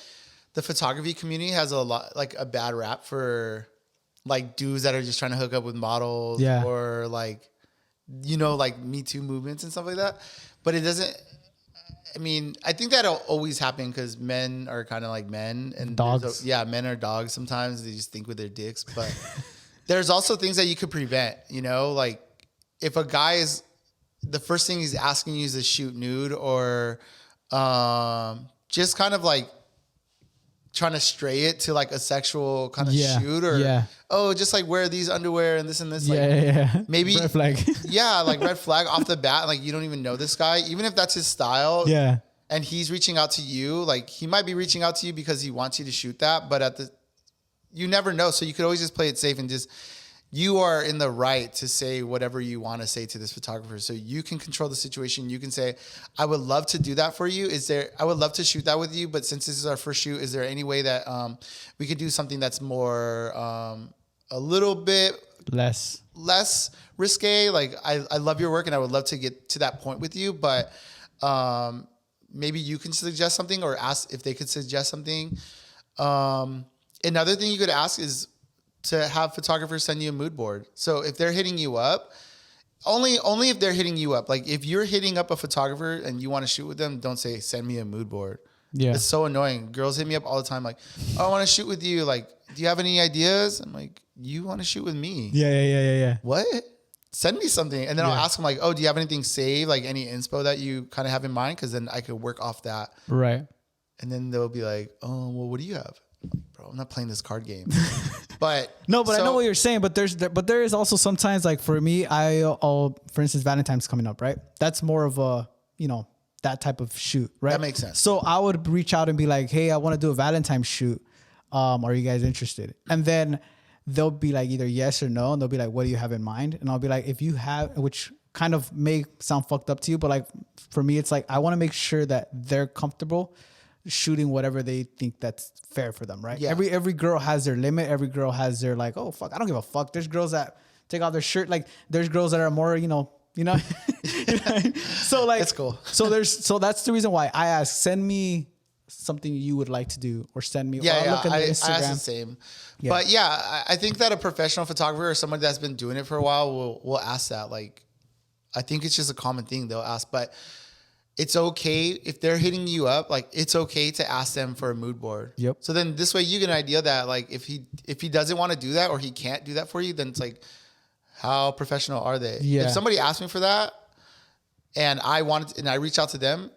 the photography community has a bad rap for like dudes that are just trying to hook up with models, or like, like Me Too movements and stuff like that. But it doesn't, I mean, I think that'll always happen because men are kind of like men, and dogs. Men are dogs sometimes. They just think with their dicks. But there's also things that you could prevent, like if a guy is, the first thing he's asking you is to shoot nude, or just kind of like trying to stray it to like a sexual kind of shoot, or just like wear these underwear and this and this. Maybe red flag. Like red flag off the bat. Like you don't even know this guy, even if that's his style. Yeah. And he's reaching out to you. Like he might be reaching out to you because he wants you to shoot that, but you never know. So you could always just play it safe and just, you are in the right to say whatever you want to say to this photographer. So you can control the situation. You can say, I would love to do that for you. I would love to shoot that with you, but since this is our first shoot, is there any way that we could do something that's more a little bit less risque? Like I love your work and I would love to get to that point with you, but maybe you can suggest something or ask if they could suggest something. Another thing you could ask is to have photographers send you a mood board. So if they're hitting you up, only if they're hitting you up. Like if you're hitting up a photographer and you want to shoot with them, don't say, send me a mood board. Yeah. It's so annoying. Girls hit me up all the time like, oh, I want to shoot with you. Like, do you have any ideas? I'm like, you want to shoot with me? Yeah. What? Send me something. And then I'll ask them like, oh, do you have anything saved? Like any inspo that you kind of have in mind? Because then I could work off that. Right. And then they'll be like, oh, well, what do you have? Bro, I'm not playing this card game. But no, but I know what you're saying. But there is also sometimes like for me, I'll for instance, Valentine's coming up, right? That's more of a, that type of shoot, right? That makes sense. So I would reach out and be like, hey, I want to do a Valentine's shoot. Are you guys interested? And then they'll be like either yes or no. And they'll be like, what do you have in mind? And I'll be like, if you have, which kind of may sound fucked up to you, but like for me, it's like, I want to make sure that they're comfortable shooting whatever they think that's fair for them, right? Yeah. Every girl has their limit. Every girl has their like, oh fuck, I don't give a fuck. There's girls that take off their shirt. Like there's girls that are more, so like, that's cool. So that's the reason why I ask, send me something you would like to do or send me. Yeah. Look at I ask the same. Yeah. But yeah, I think that a professional photographer or someone that's been doing it for a while will ask that. Like, I think it's just a common thing they'll ask, but it's okay if they're hitting you up. Like it's okay to ask them for a mood board. Yep. So then this way you get an idea that like if he doesn't want to do that or he can't do that for you, then it's like, how professional are they? Yeah. If somebody asked me for that and I reach out to them,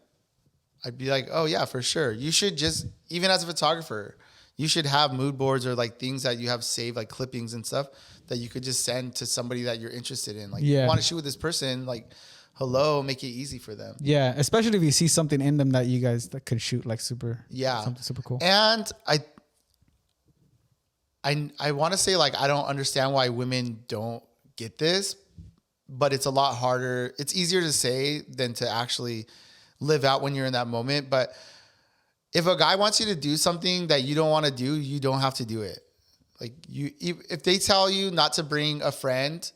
I'd be like, oh yeah, for sure. You should just, even as a photographer, you should have mood boards or like things that you have saved, like clippings and stuff that you could just send to somebody that you're interested in. Like you want to shoot with this person, like, hello, make it easy for them. Yeah, especially if you see something in them that you guys that could shoot like something super cool. And I want to say like I don't understand why women don't get this, but it's a lot harder. It's easier to say than to actually live out when you're in that moment. But if a guy wants you to do something that you don't want to do, you don't have to do it. Like if they tell you not to bring a friend,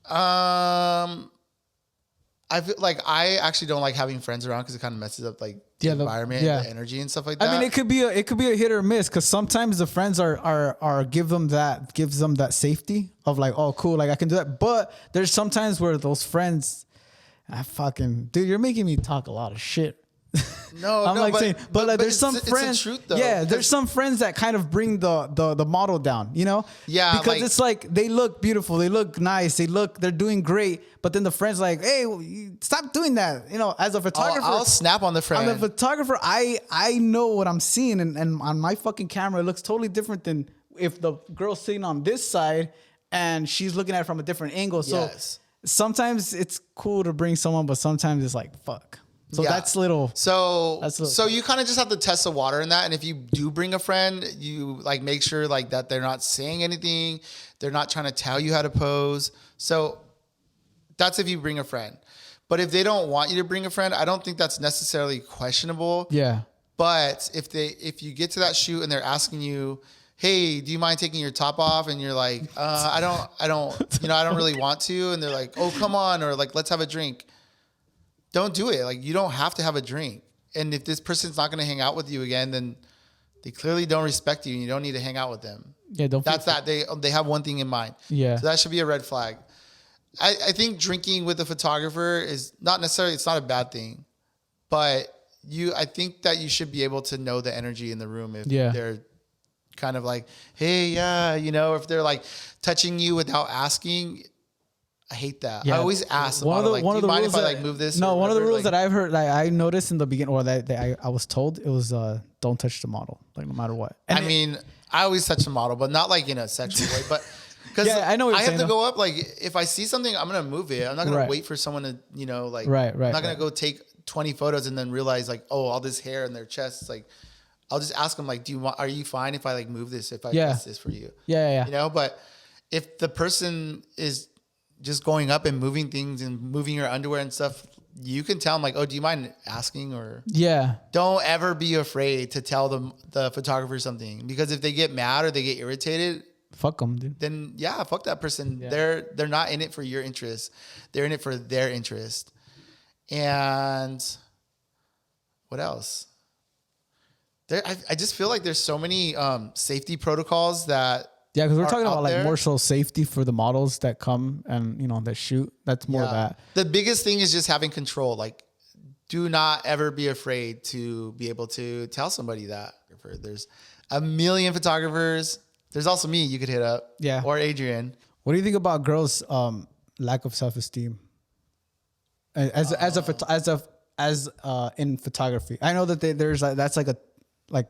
I feel like I actually don't like having friends around because it kind of messes up like the environment and the energy and stuff like that. I mean, it could be a hit or miss because sometimes the friends gives them that safety of like, oh cool, like I can do that. But there's sometimes where those friends, dude, you're making me talk a lot of shit. No, I'm no, like but, saying, but there's some friends. It's the truth, though. Yeah, there's some friends that kind of bring the model down, Yeah, because it's like they look beautiful, they look nice, they're doing great, but then the friend's like, hey, stop doing that. As a photographer, I'll snap on the friend. I'm a photographer. I know what I'm seeing, and on my fucking camera, it looks totally different than if the girl's sitting on this side and she's looking at it from a different angle. So sometimes it's cool to bring someone, but sometimes it's like fuck. So that's little. So you kind of just have to test the water in that. And if you do bring a friend, you like make sure like that they're not saying anything. They're not trying to tell you how to pose. So that's if you bring a friend. But if they don't want you to bring a friend, I don't think that's necessarily questionable. Yeah. But if you get to that shoot and they're asking you, hey, do you mind taking your top off? And you're like, I don't really want to. And they're like, oh, come on. Or like, let's have a drink. Don't do it. Like, you don't have to have a drink. And if this person's not going to hang out with you again, then they clearly don't respect you and you don't need to hang out with them. Yeah, That's that. They have one thing in mind. Yeah. So that should be a red flag. I think drinking with a photographer is not necessarily, it's not a bad thing. But I think that you should be able to know the energy in the room if they're kind of like, hey, if they're like touching you without asking. I hate that. Yeah. I always ask the model, do you mind if I like move this? No, one of the rules that I've heard, like I noticed in the beginning, or that I was told, it was don't touch the model, like no matter what. And I always touch the model, but not like in a sexual way, but because I know what I you're have to go up. Like if I see something, I'm gonna move it. I'm not gonna wait for someone to, I'm not gonna go take 20 photos and then realize like, oh, all this hair in their chest. It's like, I'll just ask them like, are you fine if I like move this? If I press this for you? Yeah. But if the person is just going up and moving things and moving your underwear and stuff, you can tell them like, oh, do you mind asking? Or don't ever be afraid to tell the photographer something, because if they get mad or they get irritated, fuck them, dude. Then fuck that person. Yeah. They're not in it for your interest. They're in it for their interest. And what else? I just feel like there's so many safety protocols that. Yeah, because we're talking about like more so safety for the models that come and, you know, that shoot. That's more of that. The biggest thing is just having control. Like, do not ever be afraid to be able to tell somebody that. There's a million photographers. There's also me you could hit up. Yeah. Or Adrian. What do you think about girls' lack of self-esteem as in photography? I know that there's like, that's like a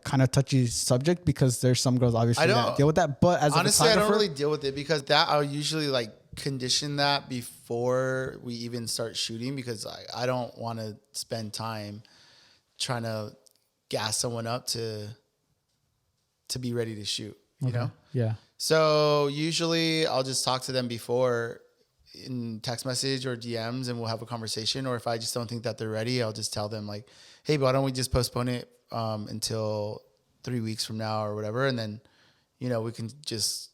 kind of touchy subject, because there's some girls obviously that deal with that. But as honestly, I don't really deal with it, because that I'll usually like condition that before we even start shooting, because I don't want to spend time trying to gas someone up to be ready to shoot, you know? Yeah. So usually I'll just talk to them before in text message or DMs, and we'll have a conversation. Or if I just don't think that they're ready, I'll just tell them like, hey, why don't we just postpone it until 3 weeks from now or whatever. And then, you know, we can just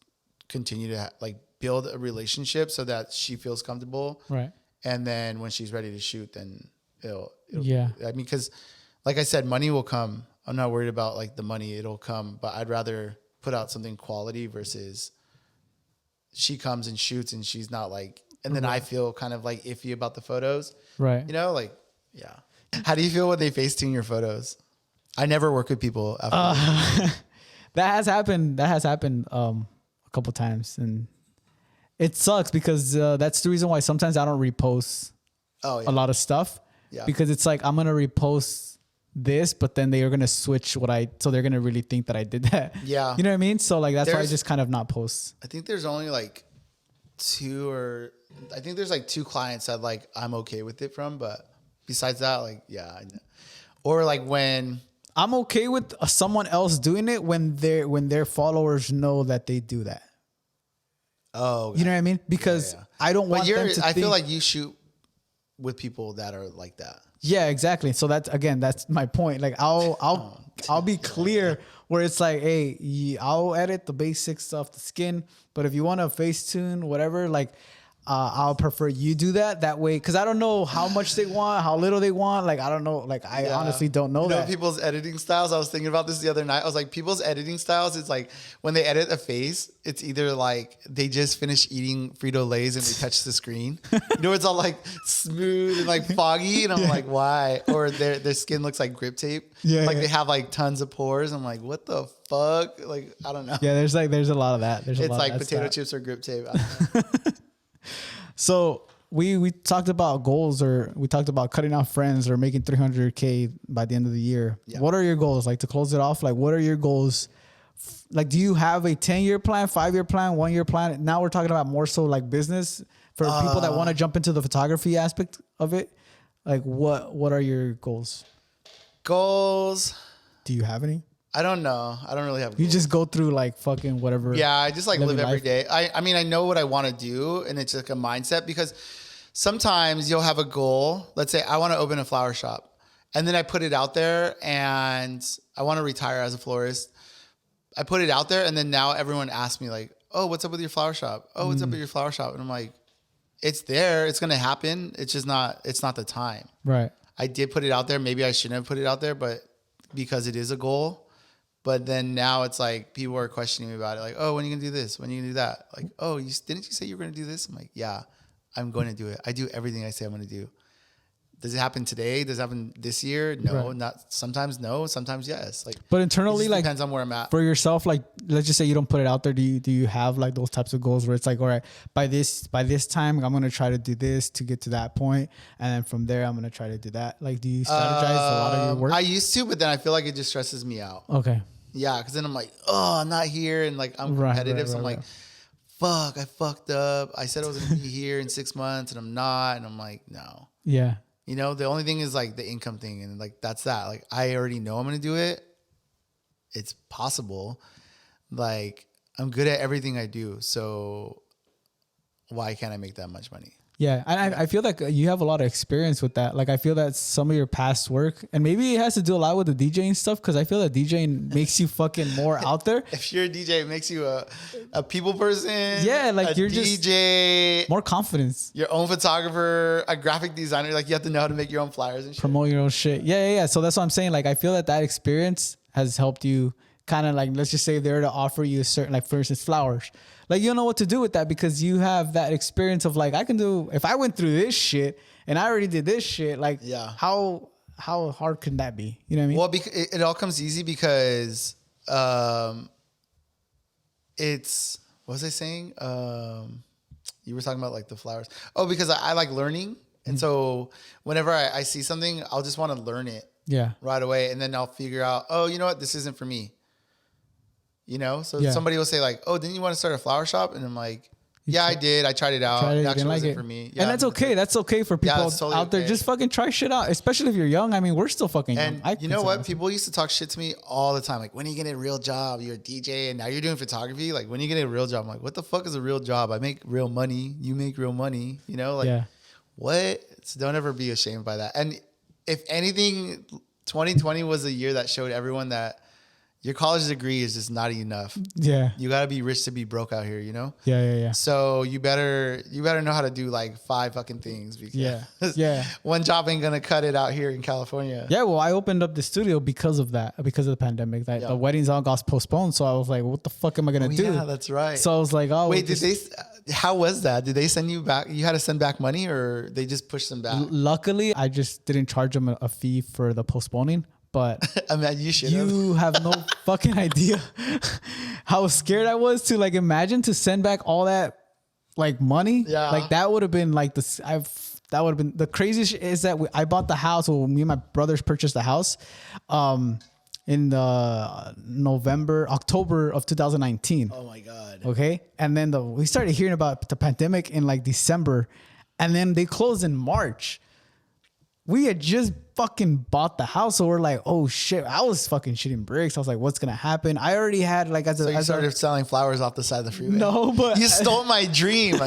continue to like build a relationship so that she feels comfortable. Right. And then when she's ready to shoot, then it'll I mean, cause like I said, money will come. I'm not worried about like the money, it'll come, but I'd rather put out something quality versus she comes and shoots and she's not like, and then I feel kind of like iffy about the photos. Right. You know, like, yeah. How do you feel when they Facetune your photos? I never work with people after. That has happened a couple times, and it sucks because that's the reason why sometimes I don't repost a lot of stuff. Yeah. Because it's like I'm gonna repost this, but then they are gonna switch so they're gonna really think that I did that. Yeah. You know what I mean? So like that's why I just kind of not post. I think there's only like two clients that like I'm okay with it from, but besides that, like or like when. I'm okay with someone else doing it when their followers know that they do that. Oh, you know what I mean? Because I don't want them to I feel like you shoot with people that are like that. Yeah, exactly. So that's my point. Like I'll be clear where it's like, hey, I'll edit the basic stuff, the skin, but if you want to Facetune, whatever, like I'll prefer you do that. That way, because I don't know how much they want, how little they want. Like, I don't know. Like, I honestly don't know that. People's editing styles. I was thinking about this the other night. I was like, people's editing styles, it's like when they edit a face, it's either like they just finished eating Frito-Lays and they touch the screen. You know, it's all like smooth and like foggy. And I'm like, why? Or their skin looks like grip tape. Yeah. Like they have like tons of pores. I'm like, what the fuck? Like, I don't know. Yeah, there's a lot of that. It's like potato chips or grip tape. I don't know. So we talked about goals, or we talked about cutting off friends or making 300K by the end of the year. Yeah. What are your goals? Like, to close it off, like, what are your goals? Like, do you have a 10-year plan, 5-year plan, 1-year plan? Now we're talking about more so like business for people that want to jump into the photography aspect of it. Like, what are your goals? Goals. Do you have any? I don't know. I don't really have goals. You just go through like fucking whatever. Yeah, I just like live every day. I mean, I know what I want to do, and it's like a mindset, because sometimes you'll have a goal. Let's say I want to open a flower shop, and then I put it out there, and I want to retire as a florist. I put it out there, and then now everyone asks me like, oh, what's up with your flower shop? Oh, what's up with your flower shop? And I'm like, it's there. It's going to happen. It's just not the time. Right. I did put it out there. Maybe I shouldn't have put it out there, but because it is a goal. But then now it's like people are questioning me about it. Like, oh, when are you going to do this? When are you going to do that? Like, oh, didn't you say you were going to do this? I'm like, yeah, I'm going to do it. I do everything I say I'm going to do. Does it happen today? Does it happen this year? No, not sometimes. No, sometimes yes. Like, but internally, like, depends on where I'm at. For yourself, like, let's just say you don't put it out there. Do you have like those types of goals where it's like, all right, by this time, I'm gonna try to do this to get to that point, and then from there, I'm gonna try to do that. Like, do you strategize a lot of your work? I used to, but then I feel like it just stresses me out. Okay. Yeah, because then I'm like, oh, I'm not here, and like I'm competitive, so I'm like, fuck, I fucked up. I said I was gonna be here in 6 months, and I'm not, and I'm like, no. Yeah. You know, the only thing is like the income thing, and like that's that. Like, I already know I'm gonna do it. It's possible. Like, I'm good at everything I do. So why can't I make that much money? Yeah, and I feel like you have a lot of experience with that. Like I feel that some of your past work, and maybe it has to do a lot with the DJing stuff, because I feel that DJing makes you fucking more out there. If you're a DJ, it makes you a people person. Yeah, like you're DJ, just more confidence. your own photographer, a graphic designer. Like you have to know how to make your own flyers and shit. Promote your own shit. Yeah. So that's what I'm saying. Like I feel that experience has helped you kind of like, let's just say they're to offer you a certain, like for instance, flowers. Like you know what to do with that because you have that experience of like, I can do, if I went through this shit and I already did this shit, like how hard can that be? You know what I mean? Well, it all comes easy because it's, what was I saying? You were talking about like the flowers. Oh, because I like learning. And so whenever I see something, I'll just want to learn it right away. And then I'll figure out, oh, you know what? This isn't for me. You know? So somebody will say like, oh, didn't you want to start a flower shop? And I'm like, yeah, I did. I tried it out. It actually wasn't for me. Yeah, and that's okay. That's okay for people totally out there. Just fucking try shit out. Especially if you're young. I mean, we're still fucking young. And you know what? People used to talk shit to me all the time. Like, when are you getting a real job? You're a DJ and now you're doing photography. Like, when are you getting a real job? I'm like, what the fuck is a real job? I make real money. You make real money. You know? Like, what? So don't ever be ashamed by that. And if anything, 2020 was a year that showed everyone that your college degree is just not enough. Yeah. You got to be rich to be broke out here, you know? Yeah. So you better know how to do like 5 fucking things. Because one job ain't going to cut it out here in California. Yeah. Well, I opened up the studio because of that, because of the pandemic. The weddings all got postponed. So I was like, what the fuck am I going to do? Yeah, that's right. So I was like, oh. Wait, how was that? Did they send you back? You had to send back money or they just pushed them back? Luckily, I just didn't charge them a fee for the postponing. But I mean, you have no fucking idea how scared I was to like imagine to send back all that like money. Yeah. Like that would have been like that would have been the craziest is that I bought the house. Well, me and my brothers purchased the house in the October of 2019. Oh my God. Okay. And then we started hearing about the pandemic in like December, and then they closed in March. We had just fucking bought the house, so we're like, oh shit! I was fucking shitting bricks. I was like, what's gonna happen? I already had like So you started selling flowers off the side of the freeway. No, but you stole my dream.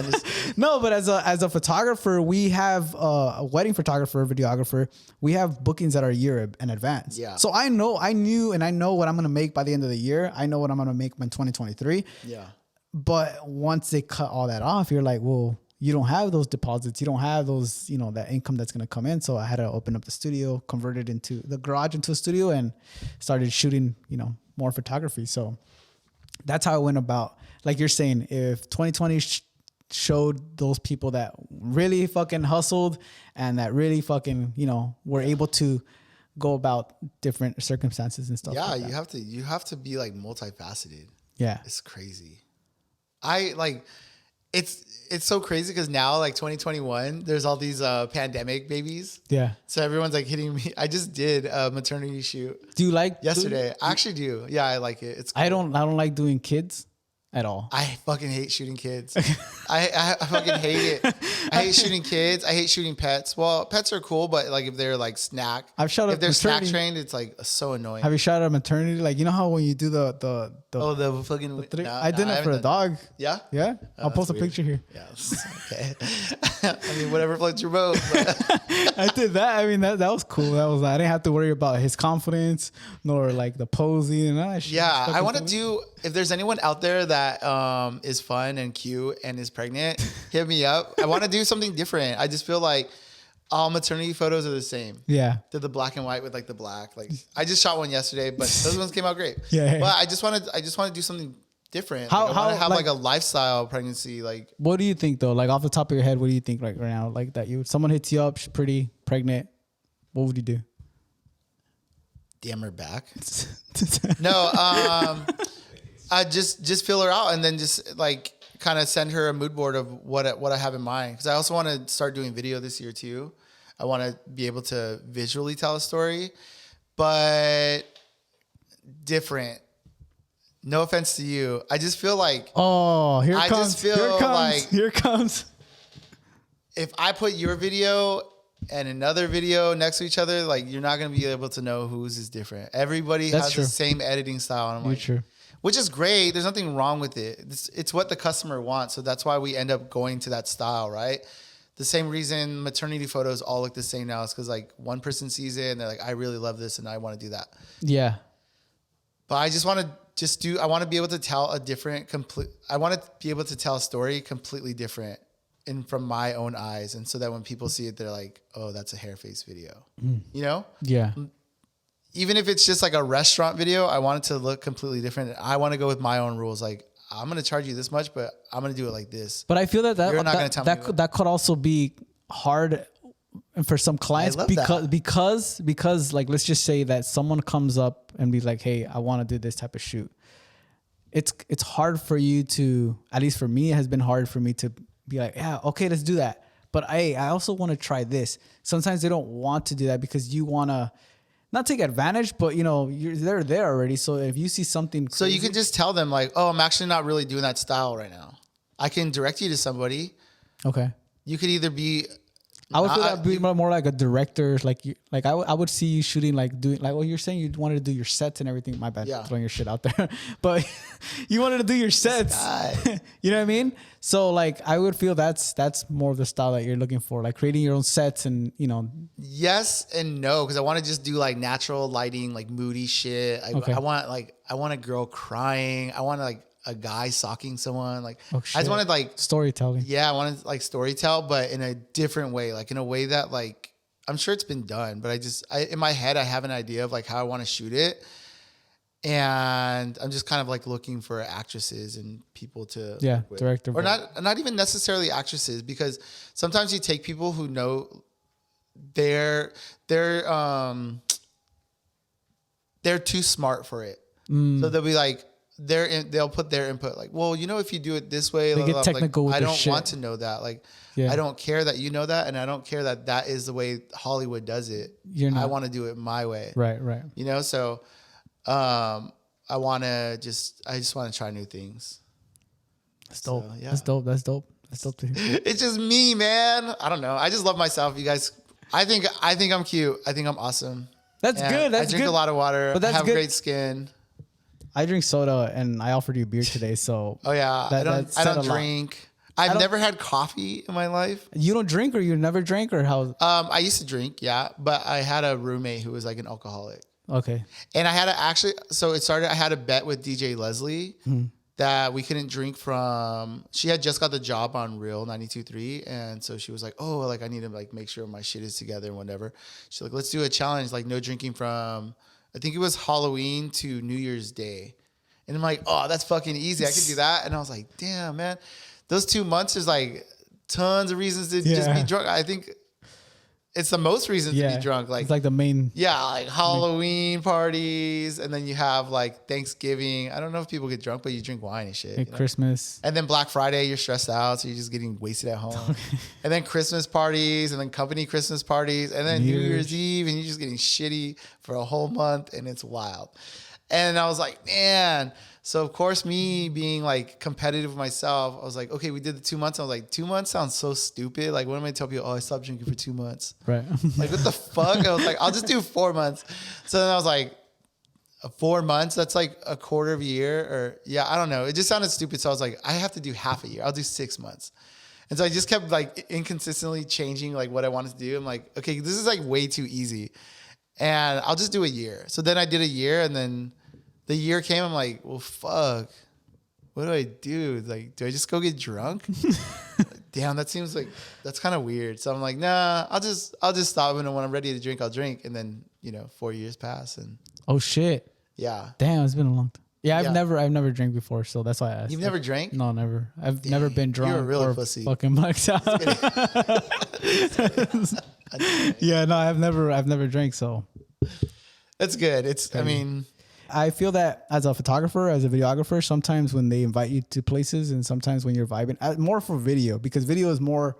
No, but as a photographer, we have a wedding photographer, videographer. We have bookings that are a year in advance. Yeah. So I know what I'm gonna make by the end of the year. I know what I'm gonna make in 2023. Yeah. But once they cut all that off, you're like, well, you don't have those deposits. You don't have those, that income that's going to come in. So I had to open up the studio, convert it into the garage into a studio, and started shooting, more photography. So that's how I went about. Like you're saying, if 2020 showed those people that really fucking hustled and that really fucking, were able to go about different circumstances and stuff. Yeah, like that. you have to be like multifaceted. Yeah. It's crazy. It's so crazy because now, like 2021, there's all these pandemic babies. Yeah. So everyone's like hitting me. I just did a maternity shoot. Do you like yesterday? I actually do. Yeah, I like it. It's cool. I don't like doing kids at all. I fucking hate shooting kids. I fucking hate it. I hate shooting kids. I hate shooting pets. Well, pets are cool, but like if they're like snack, if they're snack trained, it's like so annoying. Have you shot at a maternity? Like, you know how when you do the fucking I did it for a dog. Yeah? Yeah. I'll post a picture here. Yeah. Okay. I mean, whatever floats your boat. I did that. I mean, that was cool. I didn't have to worry about his confidence nor like the posing and all that shit. Yeah. I want to do, if there's anyone out there that is fun and cute and is pregnant, hit me up. I want to do something different. I just feel like all maternity photos are the same. Yeah. They're the black and white with like the black. Like I just shot one yesterday, but those ones came out great. Yeah. But I just want to do something different. I want to have like a lifestyle pregnancy. Like, what do you think though? Like off the top of your head, what do you think right now? Like that someone hits you up, she's pretty, pregnant. What would you do? DM her back. No. I just fill her out and then just like kind of send her a mood board of what I have in mind. Because I also want to start doing video this year too. I want to be able to visually tell a story, but different. No offense to you. I just feel like here it comes. If I put your video and another video next to each other, like you're not gonna be able to know whose is different. Everybody has the same editing style. And I'm like, true. which is great. There's nothing wrong with it. It's what the customer wants. So that's why we end up going to that style, right? The same reason maternity photos all look the same now is because like one person sees it and they're like, I really love this and I want to do that. Yeah. But I just want to I want to be able to tell I want to be able to tell a story completely different from my own eyes. And so that when people see it, they're like, oh, that's a Hairface video, you know? Yeah. Even if it's just like a restaurant video, I want it to look completely different. I want to go with my own rules. Like, I'm going to charge you this much, but I'm going to do it like this. But I feel that You're not gonna tell me that could also be hard for some clients because like, let's just say that someone comes up and be like, hey, I want to do this type of shoot. It's hard for you to, at least for me, it has been hard for me to be like, yeah, okay, let's do that. But I also want to try this. Sometimes they don't want to do that because you want to not take advantage, but you know, they're there already. So if you see something crazy, so you can just tell them like, oh, I'm actually not really doing that style right now. I can direct you to somebody. Okay. You could either be, I would feel that be more like a director. Like I would see you shooting, like doing, like what you're saying, you wanted to do your sets and everything. My bad, throwing your shit out there, but you wanted to do your sets. You know what I mean? So like, I would feel that's more of the style that you're looking for, like creating your own sets and, you know. Yes and no, because I want to just do like natural lighting, like moody shit. I want a girl crying. I want like a guy socking someone. Like I just wanted like storytelling. Yeah, I wanted like storytell, but in a different way, like in a way that like I'm sure it's been done, but in my head I have an idea of like how I want to shoot it, and I'm just kind of like looking for actresses and people to director or not even necessarily actresses, because sometimes you take people who know they're too smart for it, so they'll be like. They'll put their input like, well, you know, if you do it this way, they get technical with I don't shit. want to know that. Like, I don't care that you know that, and I don't care that that is the way Hollywood does it. I want to do it my way. Right. You know, so I just want to try new things. That's dope. So, yeah. That's dope. That's dope to hear. It's just me, man. I don't know. I just love myself. You guys, I think I'm cute. I think I'm awesome. That's good. I drink a lot of water. But I have great skin. I drink soda and I offered you beer today, so oh yeah, I don't drink. I've never had coffee in my life. You don't drink, or you never drank, or how? I used to drink, yeah, but I had a roommate who was like an alcoholic. Okay. And I had to so it started. I had a bet with DJ Leslie that we couldn't drink from. She had just got the job on Real 92.3, and so she was like, "Oh, like I need to like make sure my shit is together and whatever." She's like, "Let's do a challenge, like no drinking from." I think it was Halloween to New Year's Day. And I'm like, oh, that's fucking easy. I could do that. And I was like, damn, man. Those 2 months, there's like tons of reasons to just be drunk. I think it's the most reasons to be drunk. Like, it's like the main. Yeah, like Halloween parties. And then you have like Thanksgiving. I don't know if people get drunk, but you drink wine and shit. And Christmas. And then Black Friday, you're stressed out. So you're just getting wasted at home. And then Christmas parties, and then company Christmas parties. And then New Year's Eve. And you're just getting shitty for a whole month. And it's wild. And I was like, man. So of course, me being like competitive with myself, I was like, okay, we did the 2 months. I was like, 2 months sounds so stupid. Like, what am I tell people? Oh, I stopped drinking for 2 months. Right. Like, what the fuck? I was like, I'll just do 4 months. So then I was like, 4 months? That's like a quarter of a year, or I don't know. It just sounded stupid. So I was like, I have to do half a year. I'll do 6 months. And so I just kept like inconsistently changing like what I wanted to do. I'm like, okay, this is like way too easy, and I'll just do a year. So then I did a year, and then the year came. I'm like, well, fuck. What do I do? Like, do I just go get drunk? Damn, that seems like that's kind of weird. So I'm like, nah, I'll just stop, and when I'm ready to drink, I'll drink. And then 4 years pass, and oh shit, yeah, damn, it's been a long time. Yeah, I've never drank before, so that's why I asked. You've never drank? No, never. I've never been drunk. You're a real or pussy. Fucking blacked out. Yeah, no, I've never drank, so that's good. I feel that as a photographer, as a videographer, sometimes when they invite you to places, and sometimes when you're vibing, more for video, because video is more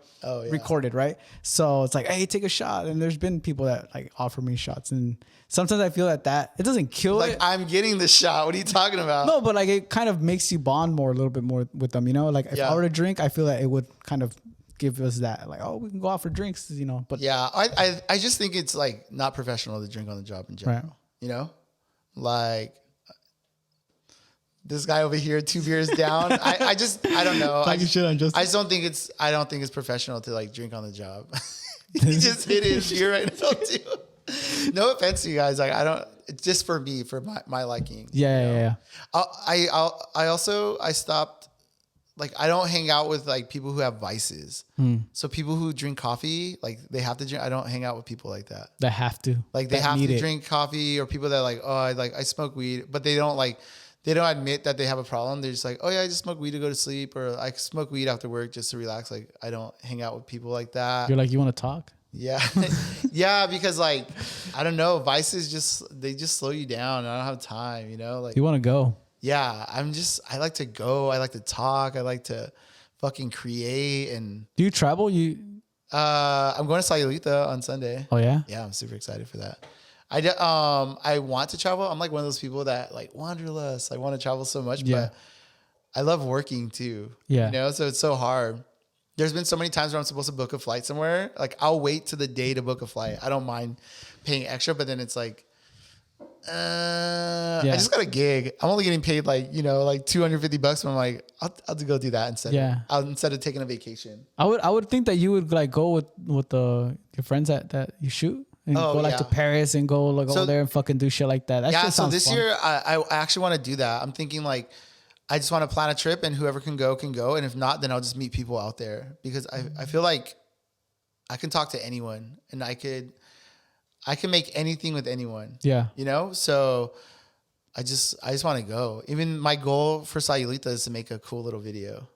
recorded, right? So it's like, hey, take a shot. And there's been people that like offer me shots, and sometimes I feel that it doesn't kill like, it. I'm getting the shot. What are you talking about? No, but like it kind of makes you bond a little bit more with them, Like if I were to drink, I feel that it would kind of give us that, like, oh, we can go out for drinks, But yeah, I just think it's like not professional to drink on the job in general, right. Like this guy over here 2 beers down. I don't know. I just don't think it's professional to like drink on the job. He just hit his beer right now too. No offense to you guys. Like it's just for me, for my liking. Yeah. I stopped. Like I don't hang out with like people who have vices. So people who drink coffee, like they have to drink. I don't hang out with people like that. They have to. Like they have to drink coffee, or people that are like, oh, I smoke weed, but they don't admit that they have a problem. They're just like, oh yeah, I just smoke weed to go to sleep, or I smoke weed after work just to relax. Like I don't hang out with people like that. You're like, you want to talk? Yeah. Yeah, because like I don't know, vices just slow you down. I don't have time, you know? Like you want to go. Yeah, I like to go. I like to talk. I like to fucking create. And do you travel? I'm going to Sayulita on Sunday. Oh yeah? Yeah, I'm super excited for that. I want to travel. I'm like one of those people that like wanderlust. I want to travel so much, but I love working too. Yeah. You know, so it's so hard. There's been so many times where I'm supposed to book a flight somewhere. Like I'll wait to the day to book a flight. I don't mind paying extra, but then it's like, I just got a gig. I'm only getting paid like, you know, like $250, but I'm like, I'll go do that instead. Yeah. Instead of taking a vacation. I would think that you would like go with your friends that you shoot and go like to Paris and go like over there and fucking do shit like that. So this year I actually want to do that. I'm thinking like, I just want to plan a trip and whoever can go. And if not, then I'll just meet people out there, because I feel like I can talk to anyone and I can make anything with anyone. Yeah. You know? So I just want to go. Even my goal for Sayulita is to make a cool little video.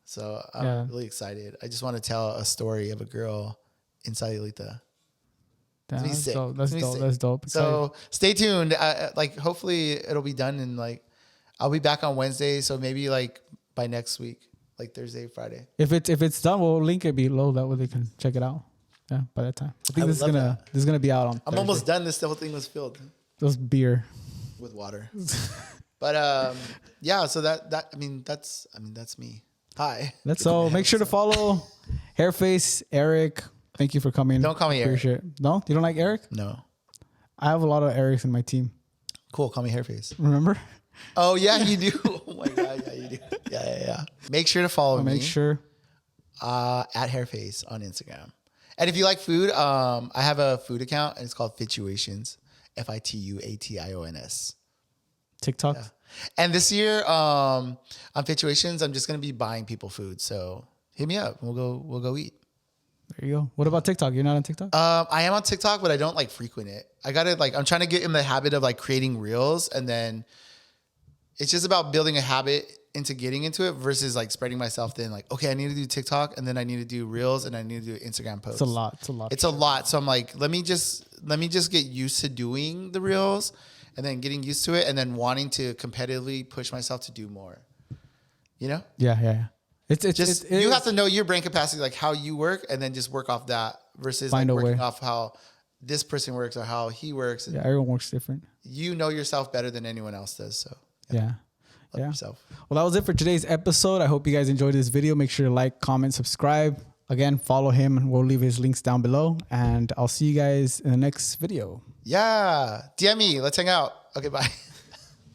So I'm really excited. I just want to tell a story of a girl in Sayulita. That's dope. That's dope. So stay tuned. Like hopefully it'll be done in like, I'll be back on Wednesday. So maybe like by next week, like Thursday, Friday. If it's done, we'll link it below. That way they can check it out. Yeah, by that time. I think this is gonna be out on Thursday. I'm almost done. The whole thing was filled. Those beer. With water. But yeah, so that's me. Hi. That's all. Make sure to follow Hairface, Eric. Thank you for coming. Don't call me Eric. No? You don't like Eric? No. I have a lot of Erics in my team. Cool. Call me Hairface. Remember? Oh yeah, you do. Oh my god, yeah, you do. Yeah. Make sure to follow me. Make sure. At Hairface on Instagram. And if you like food, I have a food account and it's called Fituations. Fituations. TikTok. Yeah. And this year, on Fituations, I'm just gonna be buying people food. So hit me up. We'll go eat. There you go. What about TikTok? You're not on TikTok? I am on TikTok, but I don't like frequent it. I'm trying to get in the habit of like creating reels, and then it's just about building a habit into getting into it versus like spreading myself thin. Like, okay, I need to do TikTok, and then I need to do reels, and I need to do Instagram posts. It's a lot. So I'm like, let me just get used to doing the reels, and then getting used to it, and then wanting to competitively push myself to do more. You know? Yeah. You have to know your brain capacity, like how you work, and then just work off that versus like working off how this person works or how he works. Yeah, everyone works different. You know yourself better than anyone else does. So yeah. Love yourself. Well, that was it for today's episode. I hope you guys enjoyed this video. Make sure to like, comment, subscribe. Again, follow him, and we'll leave his links down below. And I'll see you guys in the next video. Yeah. DM me. Let's hang out. Okay, bye.